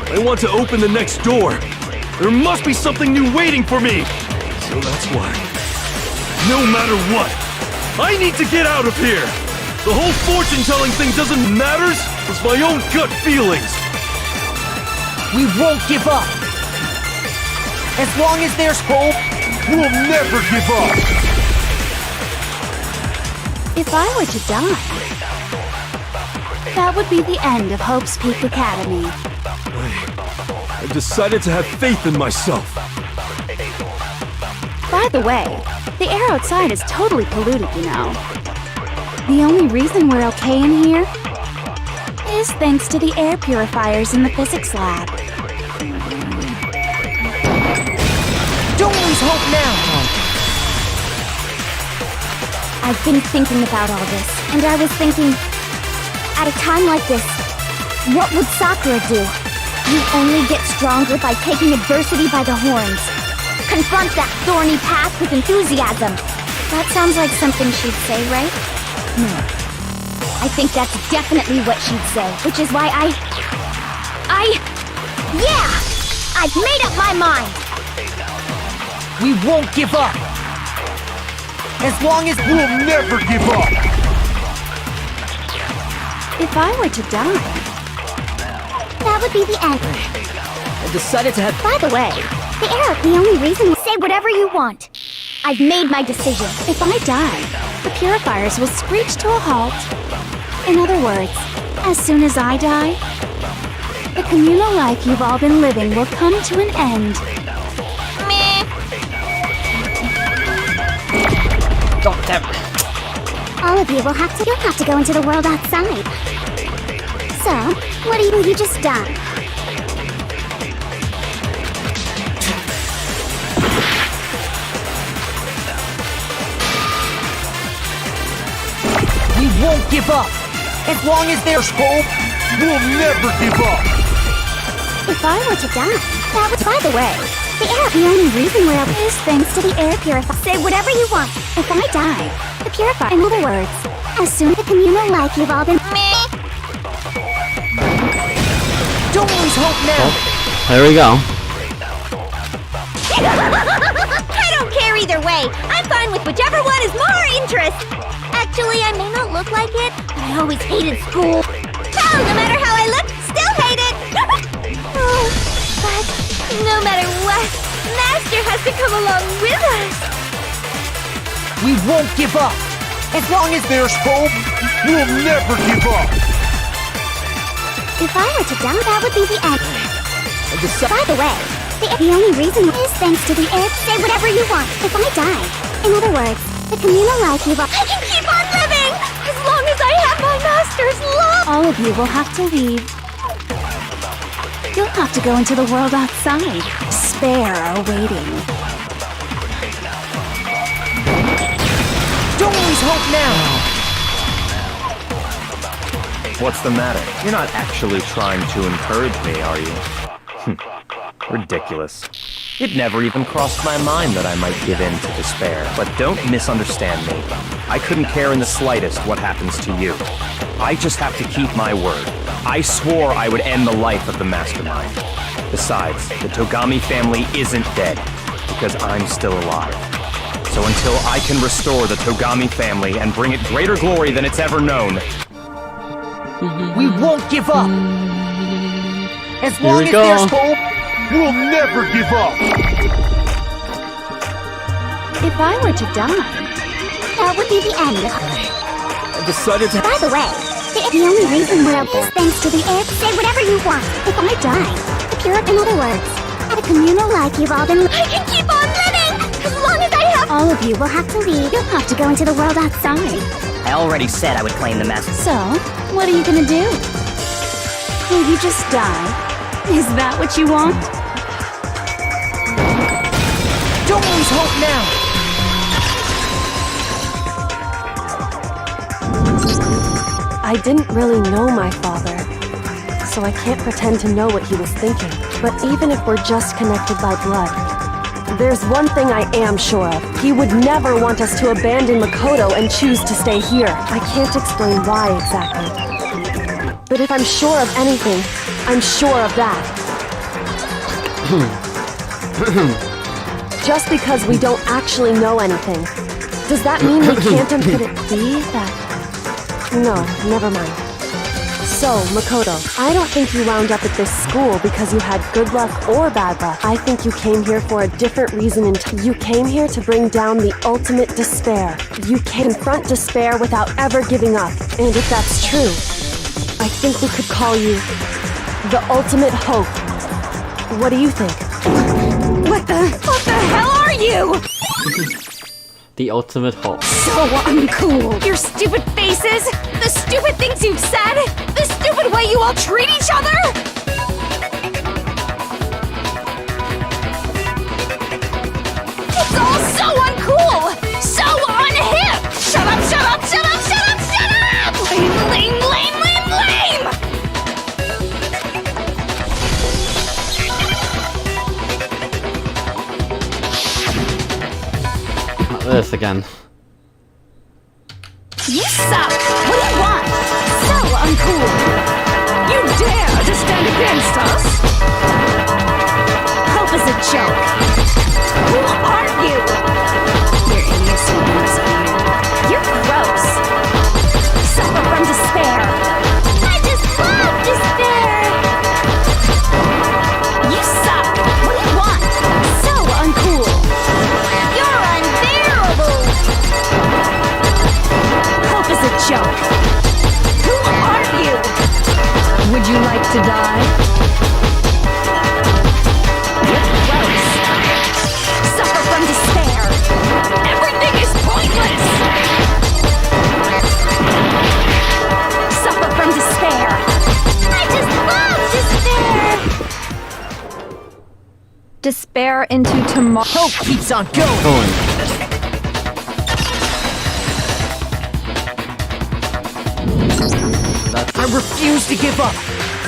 S7: I want to open the next door. There must be something new waiting for me. So that's why, no matter what, I need to get out of here. The whole fortune-telling thing doesn't matter. It's my own gut feelings.
S8: We won't give up. As long as there's hope, we'll never give up.
S12: If I were to die, that would be the end of Hope's Peak Academy.
S7: I've decided to have faith in myself.
S12: By the way, the air outside is totally polluted, you know. The only reason we're okay in here is thanks to the air purifiers in the physics lab.
S8: Don't lose hope now.
S9: I've been thinking about all this, and I was thinking, at a time like this, what would Sakura do? You only get stronger by taking adversity by the horns. Confront that thorny path with enthusiasm. That sounds like something she'd say, right? No. I think that's definitely what she'd say, which is why yeah! I've made up my mind!
S8: We won't give up. As long as we'll never give up.
S12: If I were to die,
S9: That would be the end.
S10: I decided to have...
S9: By the way, the only reason say whatever you want. I've made my decision.
S12: if I die, the purifiers will screech to a halt. In other words, as soon as I die, the communal life you've all been living will come to an end.
S9: All of you you'll have to go into the world outside. So, what do you just done?
S8: We won't give up. As long as there's hope, we'll never give up.
S9: If I were to die, that would, by the way, the only reason we're up is thanks to the air purifier. Say whatever you want. If I die, the purifier, in other words, as soon as the communal life you've all been...
S8: Don't lose hope now.
S1: There we go.
S9: I don't care either way. I'm fine with whichever one is more interest. Actually, I may not look like it, but I always hated school. Hell, no matter how I look, still hate it. Oh, but no matter what, Master has to come along with us.
S8: We won't give up. As long as there's hope, we'll never give up.
S9: If I were to die, that would be the end. By the way, the only reason is thanks to the air. Say whatever you want. If I die, in other words, the communal life you've all... I can keep on living as long as I have my master's love.
S12: All of you will have to leave. You'll have to go into the world outside. Spare are waiting.
S8: Don't lose hope now.
S13: What's the matter? You're not actually trying to encourage me, are you? Ridiculous. It never even crossed my mind that I might give in to despair. But don't misunderstand me. I couldn't care in the slightest what happens to you. I just have to keep my word. I swore I would end the life of the Mastermind. Besides, the Togami family isn't dead, because I'm still alive. So until I can restore the Togami family and bring it greater glory than it's ever known,
S8: we won't give up. As long as there's hope, we'll never give up.
S12: If I were to die,
S9: That would be the end.
S7: I decided to...
S9: By the way,
S2: The only reason we're okay is thanks to the air. Say whatever you want. If I die, the cure, in other words, at a communal life you've all been. I can keep on living as long as I have. All of you will have to leave. You'll have to go into the world outside.
S10: I already said I would claim the master.
S12: So, what are you gonna do? Will you just die? Is that what you want?
S8: Don't lose hope now!
S3: I didn't really know my father, so I can't pretend to know what he was thinking. But even if we're just connected by blood, there's one thing I am sure of. He would never want us to abandon Makoto and choose to stay here. I can't explain why exactly. But if I'm sure of anything, I'm sure of that. Just because we don't actually know anything, does that mean we can't and could it be that... No, never mind. So, Makoto, I don't think you wound up at this school because you had good luck or bad luck. I think you came here for a different reason. You came here to bring down the ultimate despair. You confront despair without ever giving up. And if that's true, I think we could call you the ultimate hope. What do you think?
S9: What the hell are you?
S1: The ultimate hope.
S9: So uncool. Your stupid faces, the stupid things you've said, the stupid way you all treat each other. It's all so uncool, so unhip. Shut up, shut up, shut up, shut up, shut up! Lame, lame, lame, lame, lame!
S1: This again.
S9: You suck! What do you want? So uncool! You dare to stand against us? Hope is a joke! Who are you? Your idiocy is here. You're gross! Suffer from despair!
S4: I just love despair!
S9: You suck! What do you want? So uncool!
S4: You're unbearable!
S9: Hope is a joke! Who are you?
S11: Would you like to die?
S9: You're gross! Suffer from despair! Everything is pointless! Suffer from despair!
S4: I just love despair!
S11: Despair into tomorrow.
S8: Hope keeps on going! I refuse to give up.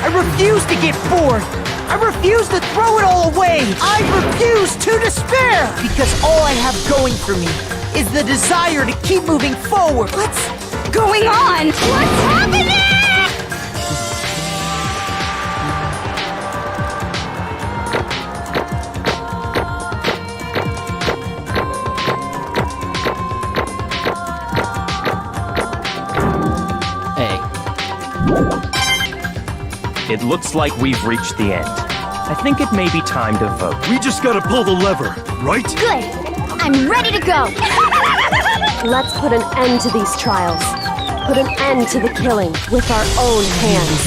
S8: I refuse to get bored. I refuse to throw it all away. I refuse to despair. Because all I have going for me is the desire to keep moving forward.
S9: What's going on?
S4: What's happening?
S13: It looks like we've reached the end. I think it may be time to vote.
S7: We just gotta pull the lever, right?
S2: Good. I'm ready to go.
S3: Let's put an end to these trials. Put an end to the killing with our own hands.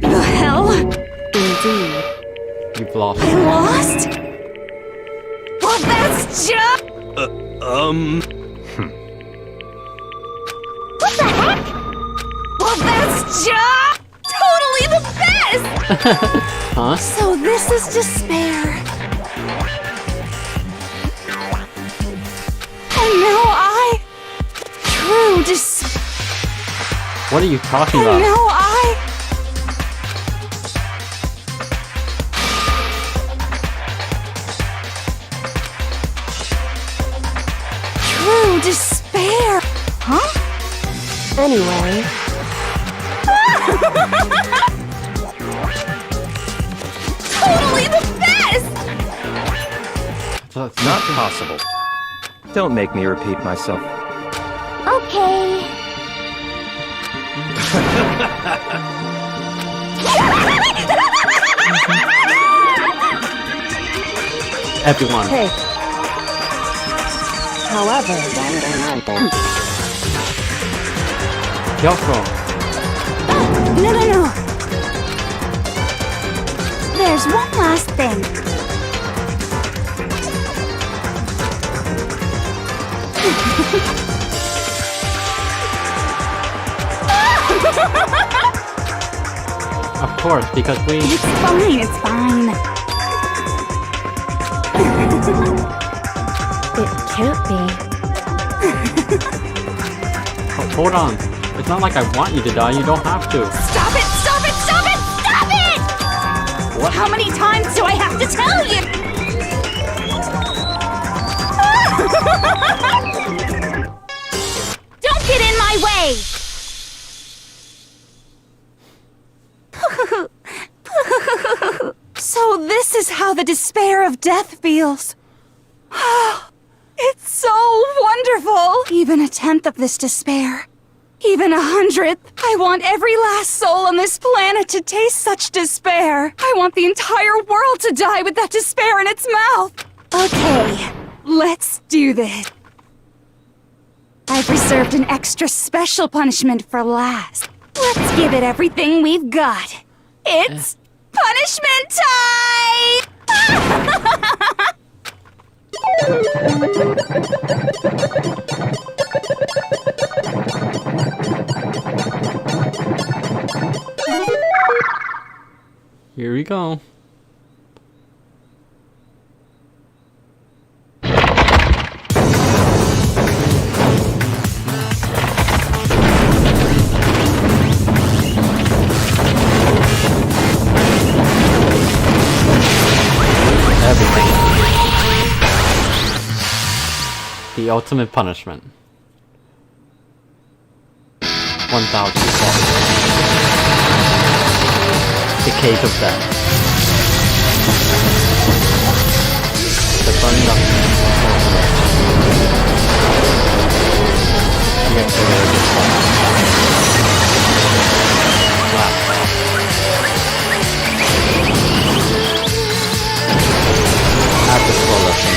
S9: The hell?
S3: Indeed.
S1: You've lost.
S9: I lost? Well, that's just...
S4: What the heck?
S9: Well, that's just... totally the best!
S1: Huh?
S9: So this is despair. And now true despair.
S1: What are you talking
S9: And
S1: about?
S9: now true despair. Huh?
S3: Anyway,
S9: Totally the best!
S1: That's
S13: Not possible. Don't make me repeat myself.
S2: Okay.
S1: Everyone.
S3: Hey. However,
S1: Kyoko.
S2: No. There's one last thing.
S1: Of course, because we...
S2: It's fine.
S11: It can't be.
S1: Oh, hold on. It's not like I want you to die. You don't have to.
S9: Stop it!
S1: What?
S9: How many times do I have to tell you?
S4: Don't get in my way!
S9: So this is how the despair of death feels. It's so wonderful! Even a tenth of this despair. Even 100th. I want every last soul on this planet to taste such despair. I want the entire world to die with that despair in its mouth. Okay, let's do this. I've reserved an extra special punishment for last. Let's give it everything we've got. It's punishment time!
S1: Here we go. Everything. The ultimate punishment. 1,000 falls. The cave of death. The burning of After slow lesson.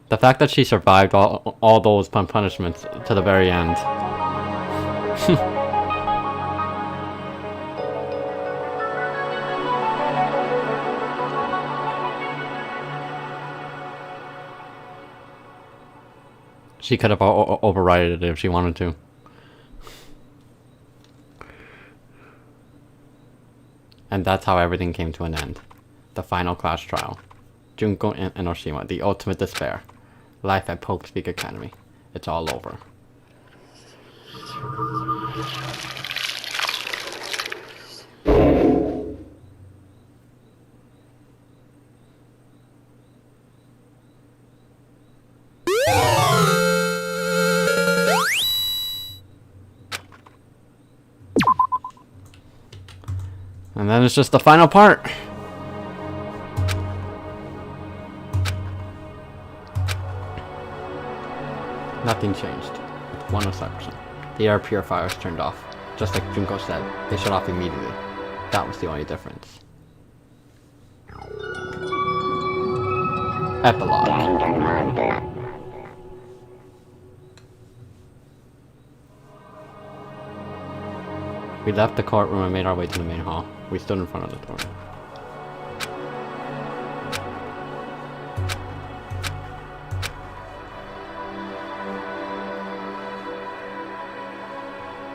S1: The fact that she survived all those punishments to the very end. She could have overridden it if she wanted to. And that's how everything came to an end. The final class trial. Junko and Enoshima, the ultimate despair. Life at Pope Speak Academy. It's all over. And then it's just the final part. Nothing changed. 107%. The air purifier was turned off. Just like Junko said, they shut off immediately. That was the only difference. Epilogue. We left the courtroom and made our way to the main hall. We stood in front of the door.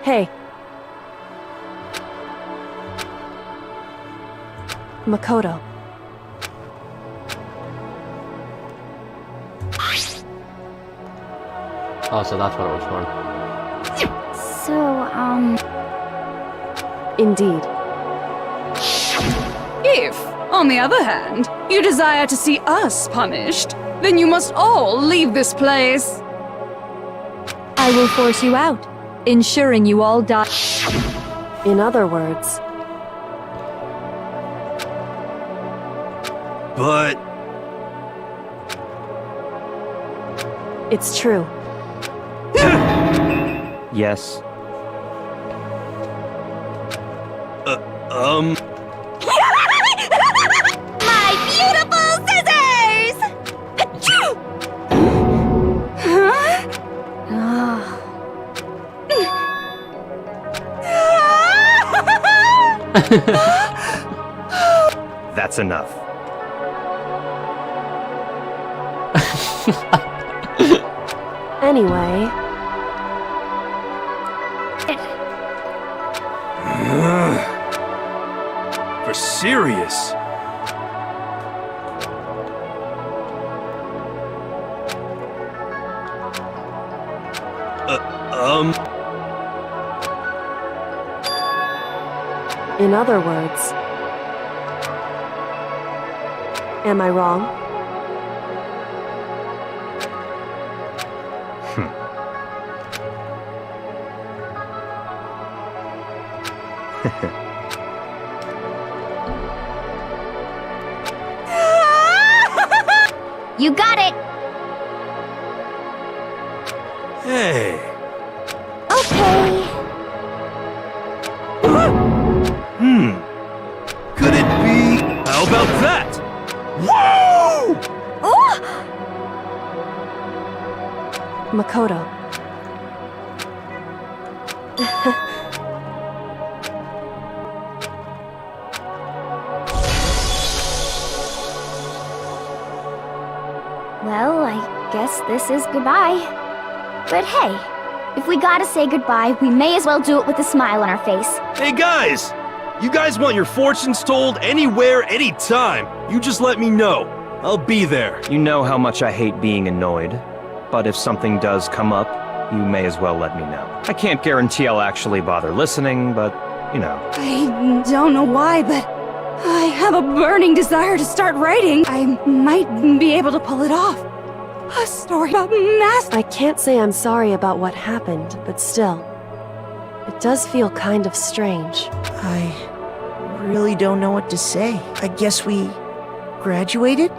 S3: Hey. Makoto.
S1: Oh, so that's what it was for.
S2: So,
S3: Indeed.
S9: If, on the other hand, you desire to see us punished, then you must all leave this place.
S11: I will force you out, ensuring you all die.
S3: In other words,
S7: But
S3: it's true.
S13: Yes.
S4: My beautiful scissors!
S13: That's enough.
S3: Anyway,
S7: for serious.
S3: in other words, am I wrong?
S4: You got it!
S7: Hey.
S2: Okay.
S7: Could it be? How about that? Whoa!
S3: Makoto.
S2: Well, I guess this is goodbye. But hey, if we gotta say goodbye, we may as well do it with a smile on our face.
S7: Hey guys! You guys want your fortunes told anywhere, anytime. You just let me know. I'll be there.
S13: You know how much I hate being annoyed, but if something does come up, you may as well let me know. I can't guarantee I'll actually bother listening, but, you know.
S9: I don't know why, but I have a burning desire to start writing. I might be able to pull it off. A story about
S3: I can't say I'm sorry about what happened, but still, it does feel kind of strange.
S8: I really don't know what to say. I guess we graduated?